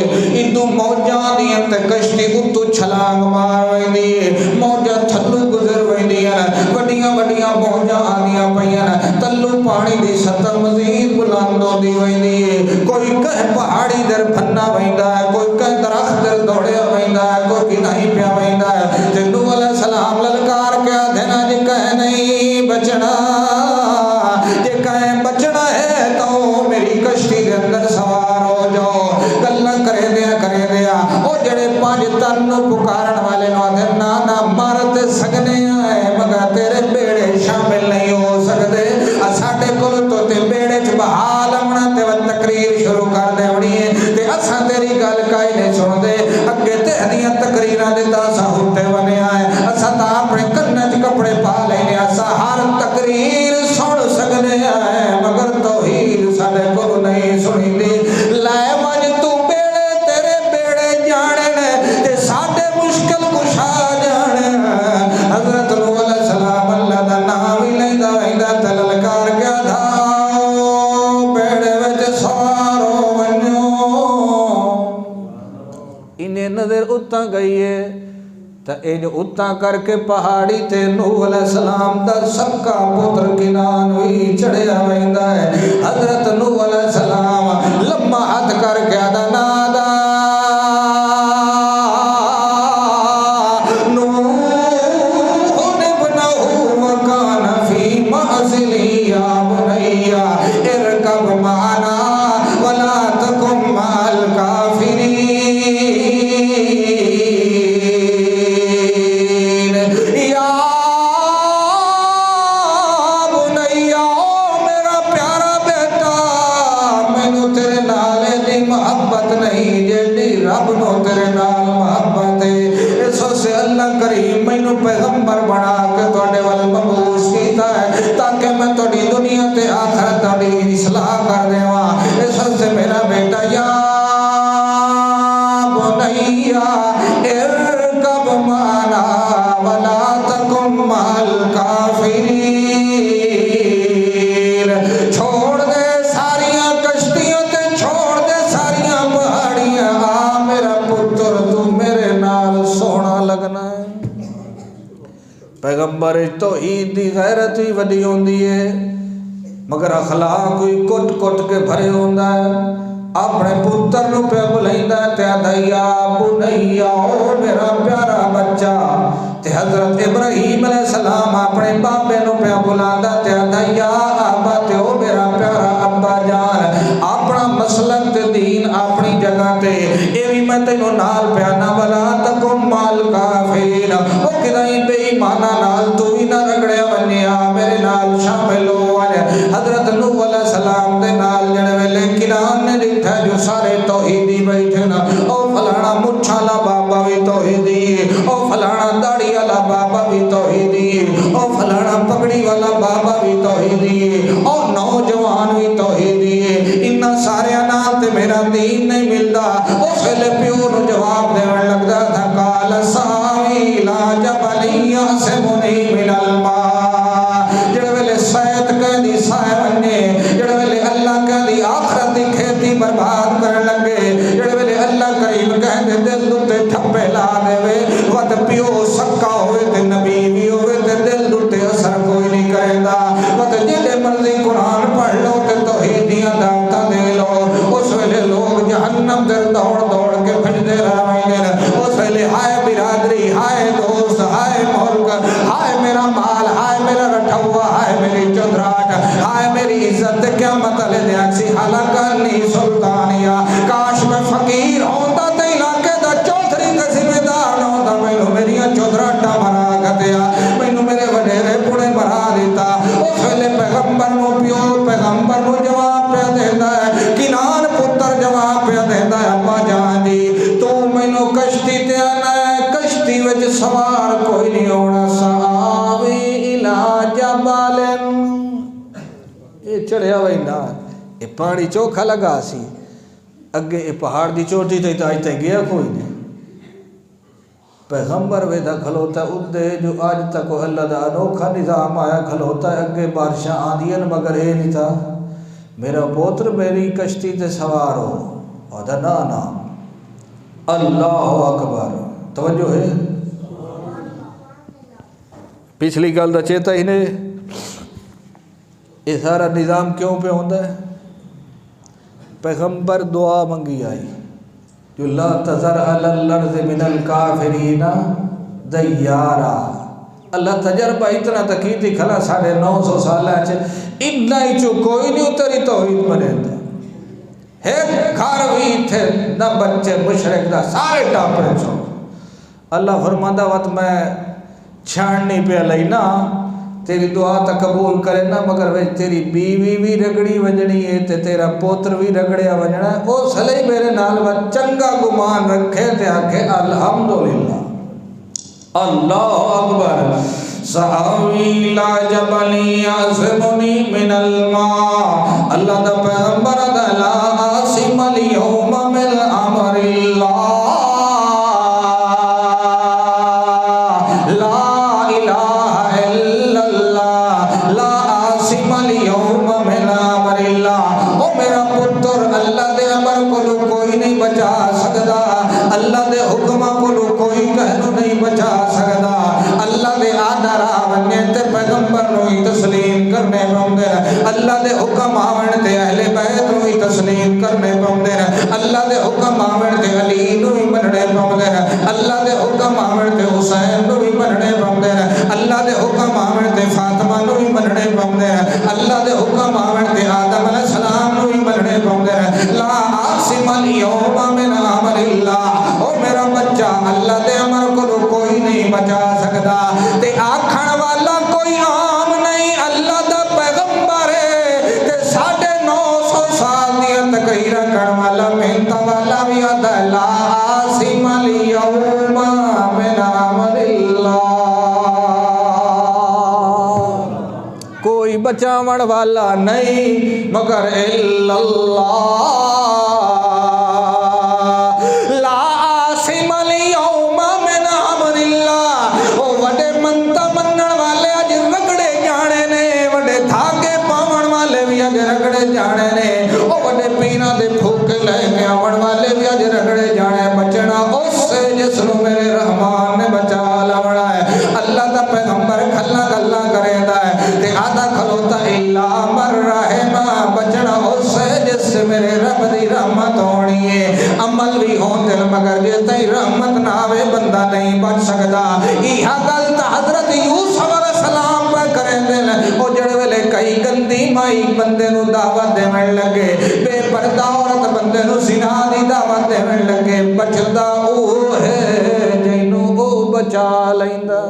ادو موجاں دیاں تے کشتی اتو چھلانگ مار ویندی موجاں تھلو گزر ویندیاں وڈیاں وڈیاں موجاں آندیاں پیاں تلو پانی دی سطح مزید بلند ہوندی ویندی کوئی کہے پہاڑی در پھنا ویندا ہے کوئی کہے درخت در دوڑیا ویندا ہے کوئی نہیں پیا ویندا ہے تے نوح علیہ السلام للکار کے دینا جی کہے نہیں بچنا جے کہے بچنا ہے تو میری کشتی دے اندر سوار ہو جاؤ گلاں کرے دیا او جڑے پانچ تن نو پکارن والے نو آدھے نانا مارت سکنے آئے مگر تیرے بیڑے شامل نہیں ہو سکتے ساڈے کول تو تے بیڑے چ بحال آونا تے تقریر شروع کر دیونی ہے تے اساں تیری گل کائی نہیں سن دے اگے تے ہدیاں تقریراں دے تا اساں ہوتے بنے آئے اساں تا اپنے کن چ کپڑے پا لینے اساں ہر تقریر سن سکنے آئے مگر توحید ساڈے کول نہیں سنی دی لائے وج تو بیڑے تیرے بیڑے جانے تے ساڈے مشکل کشا جانے حضرت نوح علیہ السلام اللہ دا نام ہی لیندا ویندا تے للکار کے دھاؤ بیڑے وچ سوار ہو ونجو انہیں نظر اتاں گئی ہے تا این اتاں کر کے پہاڑی تے نوح علیہ السلام دا سکا پتر کنان ہوئی چڑھیا ویندا ہے حضرت نوح علیہ السلام لمبا ہاتھ کر کے آدھا نادا پیغمبر بنا کے توڑے وال مبعوث کیتا ہے تاکہ میں توڑی دنیا تے آخرت توڑی اصلاح کر دیواں اس سے میرا بیٹا یا بنیا ارکب معنا ولا تکن مال کافرین چھوڑ دے ساریاں کشتیوں تے چھوڑ دے ساریاں پہاڑیاں آ میرا پتر تو میرے نال سونا لگنا ہے پیغمبر توحید دی غیرت ہی وڈی ہوندی ہے مگر اخلاق کوئی کٹ کٹ کے بھرے ہوندا ہے اپنے پتر نو پہ بلائندا تے آدھا یا بنیا او میرا پیارا بچہ تے حضرت ابراہیم علیہ السلام اپنے بابے نو پہ بلاندا تے آدھا یا ابا تے او میرا پیارا ابا جان اپنا مسلک تے دین اپنی جگہ تے اے وی میں تینوں نال پیانا ولا تکم مال کافر او کدائیں بے ایماناں نال تو ہی نہ رگڑیا ونیا میرے نال شامل ہو حضرت نوح علیہ السلام دے نال جڑے ویلے کنان نے دیکھا جو سارے توحیدی بیٹھے نا او فلانا مچھالا بابا بھی توحیدی او فلانا داڑھی والا بابا بھی توحیدی او فلانا پگڑی والا بابا بھی توحیدی او نوجوان بھی توحیدی میرا دین نہیں ملتا، اس ویلے پیو نو جواب دیون لگدا تھا قال ساوی لا جبل یعصمنی من الماء، جڑے ویلے سیت کہندی سائے ونجے، جڑے ویلے اللہ کہندی آخرت دی کھیتی برباد کرن لگے، جڑے ویلے اللہ کریم کہندے دل تے ٹھپے لا دے، وقت پیو سکا ہوئے تے نبی بھی ہوئے تے دل تے اثر کوئی نہیں کردا، وقت جڑے مرضی قرآن پڑھ لو تے توحید دیاں دعوتاں دے لو، اس ویلے لوگ جہنم دے دوڑ دوڑ کے بھجدے رہندے، اس ویلے ہائے برادری، ہائے دوست، ہائے ملک، ہائے میرا مال، ہائے میرا رٹھوا، ہائے میری چودراہٹ، ہائے میری عزت، قیامت والے دن سی حلقانی سلطانیہ، کاش میں فقیر ہوندا تے علاقے دا چوتھری تے ذمہ دار نہ ہوندا، مینوں میریاں چودراہٹاں مرا گھتیا، مینوں میرے وڈیرے بوڑھے مرا دیتا۔ اس ویلے پیغمبر نو پیو پیغمبر نو جواب پہ دیندا ہے، کنان پتر جواب پہ دیندا ہے، ابا جان جی تو مینوں کشتی تے آنا ہے، کشتی وچ سوار کوئی نہیں ہونا، ساوی الی جبل، یہ چڑھیا وئی نا، یہ پانی چوکھا لگا سی، اگے یہ پہاڑ دی چوٹی تے اج تے گیا کوئی نہیں، پیغمبر ویدہ کھلوتا ادھے جو آج تک اللہ دا انوکھا نظام آیا کھلوتا ہے، اگے بارشاں آدھین مگر اے نہیں تھا میرا پوتر میری کشتی تے سوار ہو، اور دا نا اللہ اکبر، توجہ ہے پچھلی گل دا چیتا ہی نے، یہ سارا نظام کیوں پہ ہوندہ ہے؟ پیغمبر دعا منگی آئی جو لا تذر علی الارض من الکافرین دیارا، اللہ تجربہ اتنا تکیتی کھلا 950 سالہ چھے اتنا ہی چو کوئی نہیں اتری توحید بنے دا، ایک گھر بھی تھے نہ بچے مشرک دا، سارے ٹاپے چھو، اللہ فرماندہ وقت میں چھاننی پہ لینا تیری دعا تا قبول کرے نا، مگر وے تیری بیوی بھی رگڑی وجنی ہے تے تیرا پوتر بھی رگڑیا وجنا ہے، او سلئی میرے نال و چنگا گمان رکھے تے آکھے الحمدللہ اللہ اکبر، ساوی لا جبل یعصمنی من الماء، اللہ دا پیغمبر دا لا عاصم اليوم من امر اللہ، اللہ دے حکمہ کو کوئی کہنو نہیں بچا سکتا، اللہ دے آدھر آونے تے پیغمبر نو ہی تسلیم کرنے پاؤندے، اللہ دے حکم آونے تے اہل بیت نو ہی تسلیم کرنے پاؤندے، اللہ دے حکم آونے تے علی نو ہی مننے پاؤندے، اللہ دے حکم آونے تے حسین نو ہی مننے پاؤندے، اللہ دے حکم آونے تے فاطمہ نو ہی مننے پاؤندے، اللہ دے حکم آونے تے آدم علیہ السلام نو ہی مننے پاؤندے، لا عاصم اليوم من امر اللہ، او میرا بچہ اللہ دے امر کو کوئی نہیں بچا سکتا، تے آکھن والا کوئی عام نہیں، اللہ دا پیغمبر ہے تے 950 سال دیا تقریر کرن والا محنت والا بھی آدھا لا عاصم اليوم من امر اللہ، کوئی بچاون والا نہیں مگر اللہ، رگڑے جانے نے، او بڑے پینا دے پھوک لے کے آون والے بھی اج رگڑے جانے، بچنا اس سے جس نو میرے رحمان نے بچا لاونا ہے، اللہ دا پیغمبر کھلا گلا کرے دا ہے تے آدھا کھلوتا الا مر رحمہ، بچنا اس سے جس سے میرے رب دی رحمت ہونی ہے، عمل بھی ہون دل مگر جے تے رحمت نہ آوے بندہ نہیں بچ سکدا، ایہا گل تا حضرت یوسف علیہ السلام پہ کریں دل، او جڑے ویلے کئی گندی مائی بندے نو دعوت دیون لگے، بے پردہ عورت بندے نو زنا دی دعوت دیون لگے، بچدا او ہے جینو او بچا لیندا،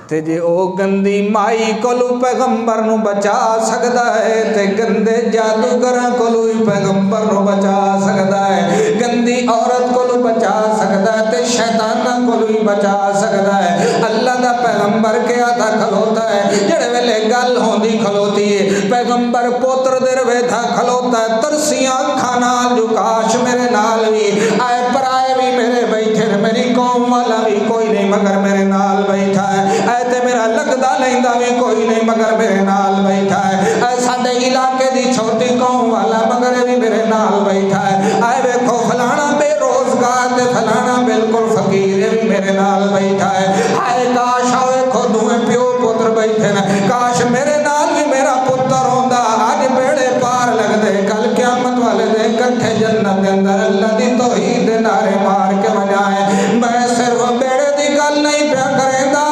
تے جے او گندی مائی کولو پیغمبر نو بچا سکدا ہے تے گندے جادوگراں کولو پیغمبر نو بچا سکدا ہے، گندی عورت کو بچا سکتا ہے تے شیطانہ کو بھی بچا سکتا ہے۔ اللہ دا پیغمبر کیا تھا کھلوتا ہے جڑے ویلے گل ہوندی کھلوتی ہے، پیغمبر پوتر دے روے تھا کھلوتا ہے ترسیاں کھانال جو کاش میرے نال بھی آئے پرائے بھی میرے بیٹھے میری قوم والا بھی کوئی نہیں مگر میرے نال بیٹھا ہے، اے تے میرا لگدا لیندہ بھی کوئی نہیں مگر میرے نال بیٹھا ہے، اے ساڈے علاقے دی چھوٹی قوم والا مگر بھی میرے نال بیٹھا ہے، اے ویکھو فلانا بے روزگار تے فلانا بالکل فقیر بھی میرے نال بیٹھا ہے، ہائے کاش ویکھو دوویں پیو پتر بیٹھے نا، کاش میرے نال بھی میرا پتر ہوندا، اج بیڑے پار لگ دے کل قیامت والے دے کٹھے جنت دے اندر اللہ دی توحید دے نعرے مار کے بجائے۔ میں صرف بیڑے دی گل نہیں پیا کریندا،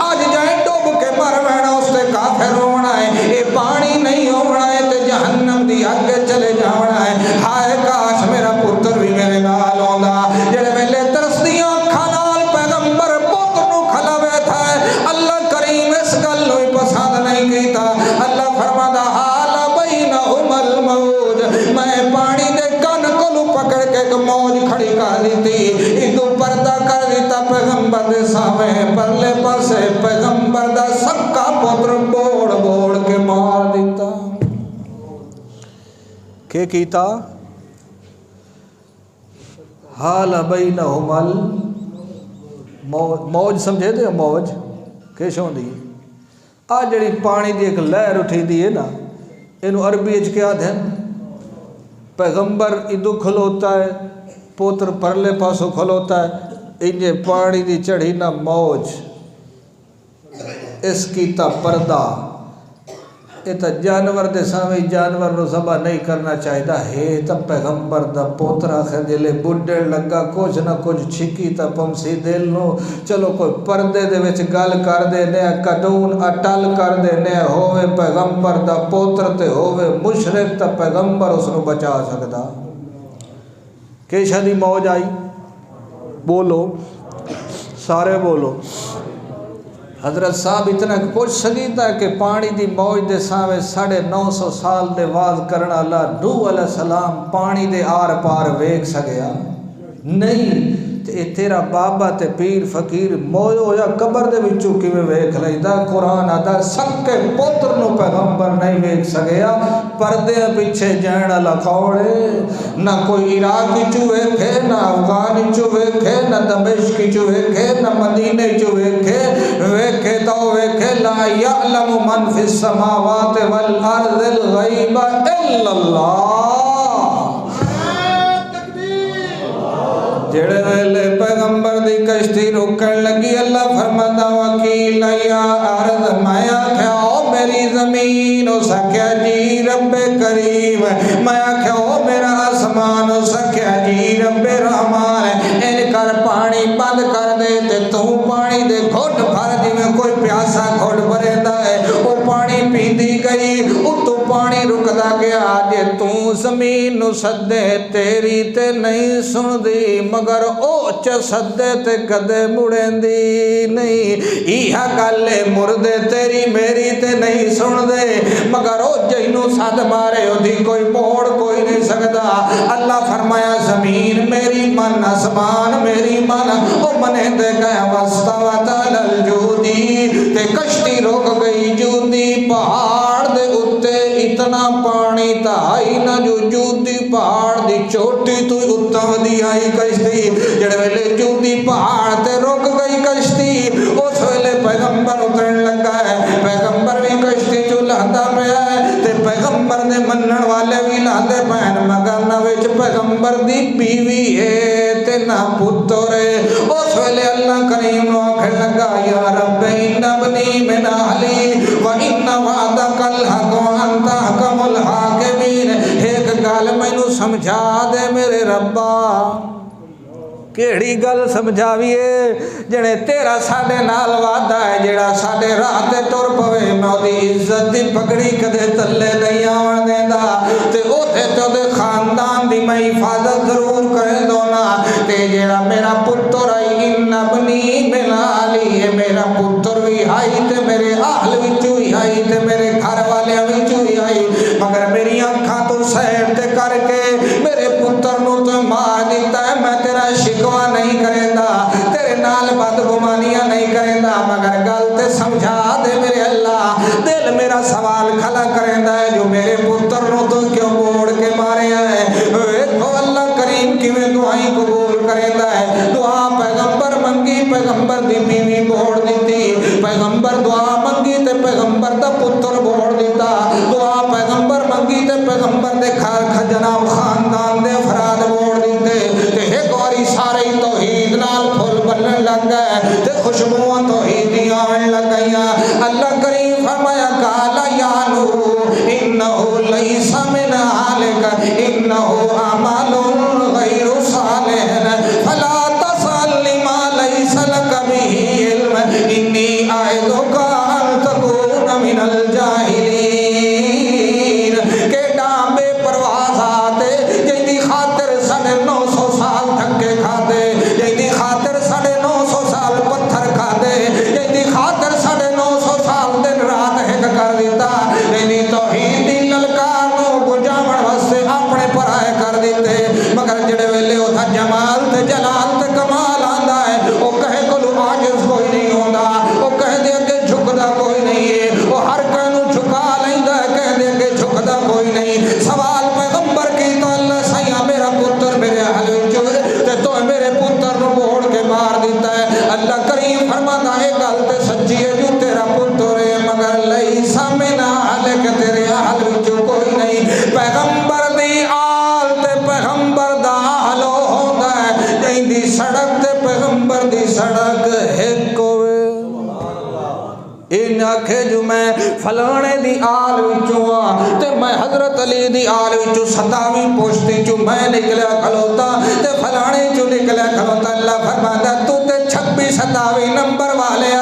اج جائے ڈوب کے مر وینا اس تے کافر ہونا ہے، اے پانی نہیں ہونا ہے تے جہنم دی اگ چلے جانا ہے، ہائے کاش میرا پتر بھی میرے نال ہوندا، جڑے ویلے ترسدیاں اکھاں نال پیغمبر پتر نو کھلا بیٹھا ہے، اللہ کریم اس گل نو پسند نہیں کیتا، اللہ فرماتا حال بینہم الموج، میں پانی دے کن کولو پکڑ کے ایک موج کھڑی کر دیتی، ادو پردہ کر دیتا پیغمبر دے سامنے، پرلے پاسے پیغمبر دا سکا پتر بوڑ بوڑ کے مار دیتا۔ کہ کیتا حال بینہم الموج، موج سمجھے دے موج کیش ہوندی آ جڑی پانی دی ایک لہر اٹھی دی ہے نا، اینو عربی اچ کیا دھن، پیغمبر ادو کھلوتا ہے پوتر پرلے پاسو کھلوتا ہے، انجے پانی دی چڑھی نا موج، اس کیتا پردہ، یہ تا جانور دے سامنے جانور نو ذبح نہیں کرنا چاہیدا ہے، تا پیغمبر دا پوتر آخر جلے بڈھڑ لگا کچھ نہ کچھ چھکی تا پمسی دل نو، چلو کوئی پردے دے وچ گل کر دے نیا کڈون اٹل کر دے نیا، ہووے پیغمبر دا پوتر تے ہووے مشرک، تا پیغمبر اس نو بچا سکدا۔ کہ شادی موج آئی بولو سارے بولو۔ حضرت صاحب اتنا پوچھ سکیتا ہے کہ پانی دی موج دے سامنے 950 سال دے واز کرنا اللہ نوح علیہ السلام پانی دے آر پار ویکھ سکیا نہیں، تے تیرا بابا تے پیر فقیر موج ہویا قبر دے وچوں کیویں ویکھ لیندا؟ قرآن آدا سکے پتر نو پیغمبر نہیں ویکھ سکیا، پردے پیچھے جان والا کون ہے؟ نہ کوئی عراق وچوں ویکھے، نہ افغان وچوں ویکھے، نہ دمشق وچوں ویکھے، نہ مدینے وچوں ویکھے، ویکھے تو ویکھے لا یعلم من فی السماوات والارض الغیب الا اللہ۔ جڑے ویلے پیغمبر دی کشتی رکن لگی اللہ فرماتا وکیل یا عرض میں آکھیا او میری زمین، او سکیا جی رب کریم، میں آکھیا او میرا آسمان، او سکیا جی رب رحمان، ان کر پانی بند کر دے تے تو پانی دے گھٹ بھر دی میں کوئی پیاسا گھٹ بھریندا ہے، او پانی پیندی گئی، اتو پانی رکدا گیا، جے تو زمین نو سدے تیری تے نہیں سن دی، مگر او چ سدے تے کدے مڑیں دی نہیں، ایہا گلے مردے تیری میری تے نہیں سن دے، مگر او جینو سد مارے او دی کوئی موڑ کوئی نہیں سکدا۔ اللہ فرمایا زمین میری من، آسمان میری من، او منے دے گیا واستوت علی الجودی، تے کشتی رک گئی جودی پہاڑ دے اتے، اتنا پانی تائی نہ جو جودی پہاڑ دی چوٹی تو اتم دی آئی کشتی، جڑے ویلے جودی پہاڑ تے رک گئی کشتی، اس ویلے پیغمبر اترن لگا ہے، پیغمبر بھی کشتی جو لہندا پیا ہے، تے پیغمبر نے منن والے بھی لہندے پین، مگر نہ وچ پیغمبر دی بیوی ہے تے نہ پتر ہے، اس ویلے اللہ کریم نو آکھن لگا یا رب ان ابنی من اہلی وان وعدک الحق وانت احکم الحاکمین، ایک گل مینوں سمجھا دے میرے ربا۔ کیڑی گل سمجھاویے؟ جڑے تیرا ساڈے نال وعدہ ہے، جڑا ساڈے راہ تے ٹر پوے میں اودی عزت دی پگڑی کدے تلے نہیں آون دیندا، تے اوتھے تے اودے خاندان دی میں حفاظت ضرور کرے دونا، تے جڑا میرا پتر آئی ان ابنی من اہلی، ہے میرا پتر بھی آئی تے میرے اہل وچوں ہی آئی تے میرے گھر والے وچوں ہی آئی، مگر میری اکھاں تو سیڑ تے کر کے میرے پتر نو تے مار دیتا ہے، میں مارے ہیں. ویکھو اللہ کریم کیویں دعائیں قبول کریندا ہے. دعا پیغمبر منگی پیغمبر دی بیوی بوڑ دیتی. پیغمبر دعا منگی تے پیغمبر دا پتر بوڑ دیتا. دعا پیغمبر منگی تے پیغمبر دے جناب خاندان دے افراد بوڑ دیتے. تے ایک واری سارے توحید نال پھول بنن لگ گئے تے خوشبوواں توحید دی آن لگ گئیاں. اللہ کریم فرمایا قالا یا نوح انہ لیس من اہلک انہ عمل غیر صالح فلا تسأل لما لیس لک بہ علم انی اعظک ان تکون من الجاہلین. کہ ڈانبے پرواز آتے جیدی خاطر 950 سال تھکے کھاتے, جیدی خاطر 950 سال پتھر کھاتے, جیدی خاطر 950 سال دن رات ہک کر دیتا, جیدی توحید دی للکار نو گجاون واسطے اپنے پرائے کر دیتے. مگر جڑے ویلے اوتھا جمال تے جلال تے کمال آندا ہے او کہے کولو عاجز کوئی نہیں ہوندا, او کہے دے اگے جھکدا کوئی نہیں ہے, او ہر کہنوں جھکا لیندا ہے, کہے دے اگے جھکدا کوئی نہیں. سوال پیغمبر کیتا اللہ سیاں میرا پتر میرے اہل وچوں تے تو میرے پتر نو بوڑ کے مار دیتا ہے. اللہ کریم فرماتا ہے گل تے سچی ہے جو تیرا پتر ہے مگر لیس من اہلک تیرے اہل وچوں کوئی نہیں. پیغمبر دی آل تے پیغمبر دا اہل ہوندا ہے جیندی سڑک تے پیغمبر دی سڑک ایک ہوے. ان آکھے جو میں فلانے دی آل وچوں ہاں تے میں حضرت علی دی آل وچوں 27ویں پوشتی چوں میں نکلیا کھلوتا تے فلانے چوں نکلیا کھلوتا. اللہ فرماتا تو تے 26 27 نمبر والے آ,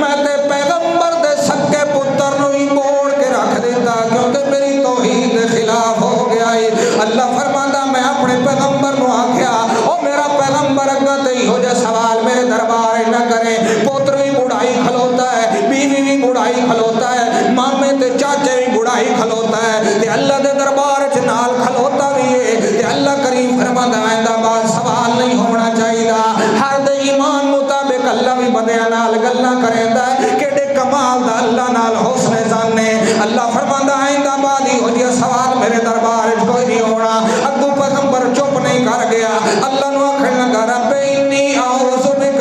میں تے پیغمبر دے سکے پتر نو ہی موڑ کے رکھ دیتا کیونکہ میری توحید دے خلاف ہو گیا ہے. اللہ فرماتا میں اپنے پیغمبر نو آکھیا او میرا پیغمبر اگا تے ہو جا سوال میرے دربار نہ کرے. پتر بھی بڑھائی کھلوتا ہے, بیوی بھی بڑھائی کھلوتا ہے, مامے تے چاچے بھی بڑھائی کھلوتا ہے تے اللہ دے دربار وچ نال کھلوتا بھی ہے. تے اللہ کریم فرماتا ہے آئندہ بعد سوال نہیں ہونا چاہیے. ہر دے ایمان مطابق اللہ بھی بندیاں نال گلاں کریندا ہے کیڑے کمال دا اللہ نال حسن ظن ہے. اللہ فرماتا ہے آئندہ بعد ہی ہو جیا سوال میرے دربار وچ کوئی نہیں ہونا. اگوں پیغمبر چپ نہیں کر گیا. اللہ نو آکھن لگا رب انی اعوذ بک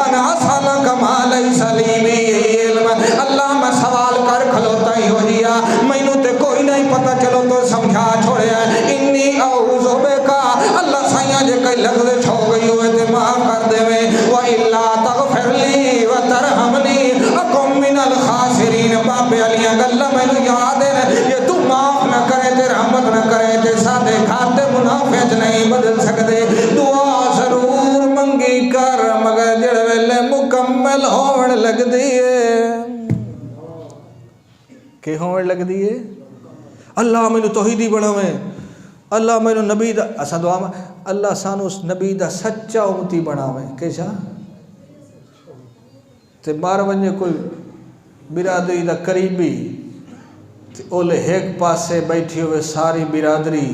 ان اسالک ما لیس لی بہ علم. اللہ میں سوال کر کھلوتا ہی ہو جیا مینوں تے کوئی نہیں پتہ چلو تو سمجھا چھوڑیا. انی اعوذ بک اللہ سائیاں جے کوئی لفظ چھو گئی ہوئے تے معاف کر دے و الا تغفر لی و ترحمنی اکم من الخاسرین. بابے علیاں گلاں مینوں یاد ہے یہ تو معاف نہ کرے تے رحمت نہ کرے تے سادے کھاتے منافع نہیں بدل سکدے. دعا ضرور منگی کر مگر جڑ ویلے مکمل ہون لگدی ہے کہ ہون لگدی ہے اللہ مینوں توحیدی بناوے, اللہ مینوں نبی دا اساں دعا اللہ سانو نبی دا سچا امتی بناوے. کیسا تے مار ونجے کوئی برادری دا قریبی تے اولے ایک پاسے بیٹھی ہوئے ساری برادری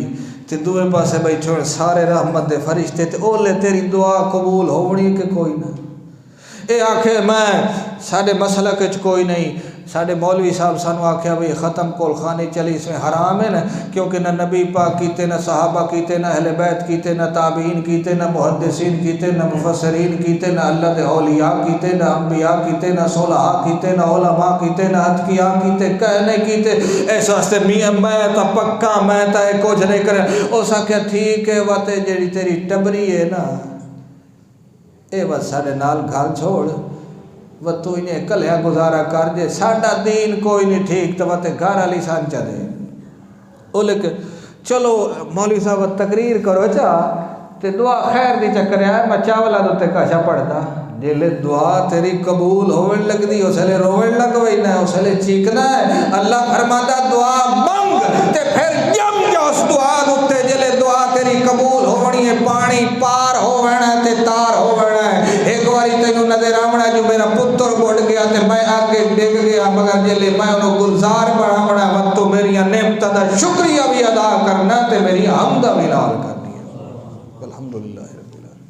تے دوے پاسے بیٹھے ہوئے سارے رحمت دے فرشتے تے اولے تیری دعا قبول ہونی کہ کوئی نہ. اے آکھے میں ساڑے مسلک وچ کوئی نہیں. ساڑے مولوی صاحب سانو آکھیا بھئی ختم کول خانی چلی اس میں حرام ہے نا کیونکہ نہ نبی پاک کیتے نہ صحابہ کیتے نہ اہل بیت کیتے نہ تابعین کیتے نہ محدثین کیتے نہ مفسرین کیتے نہ اللہ دے اولیاء کیتے نہ انبیاء کیتے نہ صلحاء کیتے نہ علماء کیتے نہ اتقیاء کیتے کہنے کیتے. اس واسطے میاں میں تا پکا میں تا کچھ نہیں کرے. اس آکھیا ٹھیک ہے واتے جیڑی تیری ٹبری ہے نا اے بس ساڑے نال گھال چھوڑ وہ تو انہیں کلیا گزارا کر دے ساڑا دین کوئی نہیں ٹھیک تو وہ تے گھر علی سانچا دے. او لکھ چلو مولوی صاحب تقریر کرو تے دعا خیر دی چکر ہے میں چاولا دو تے کاشا پڑھتا جیلے دعا تیری قبول ہوئن لگ دی اسلے روئن لگ وئی نہ اسلے چیکنا ہے. اللہ فرماتا دعا منگ تے پھر جم جا اس دعا دوتے جیلے دعا تیری قبول ہونی ہے پانی پار ہونا تے تار ہونا ہے. ایک واری تینوں نظر آونا جو میرا پتر گھٹ گیا تے میں آگے ڈگ گیا مگر جیلے میں انہوں گلزار بڑھاونا وقت تو میری نعمت دا شکریہ بھی ادا کرنا تے میری حمد بھی نال کرنی ہے. الحمدللہ رب العالمین.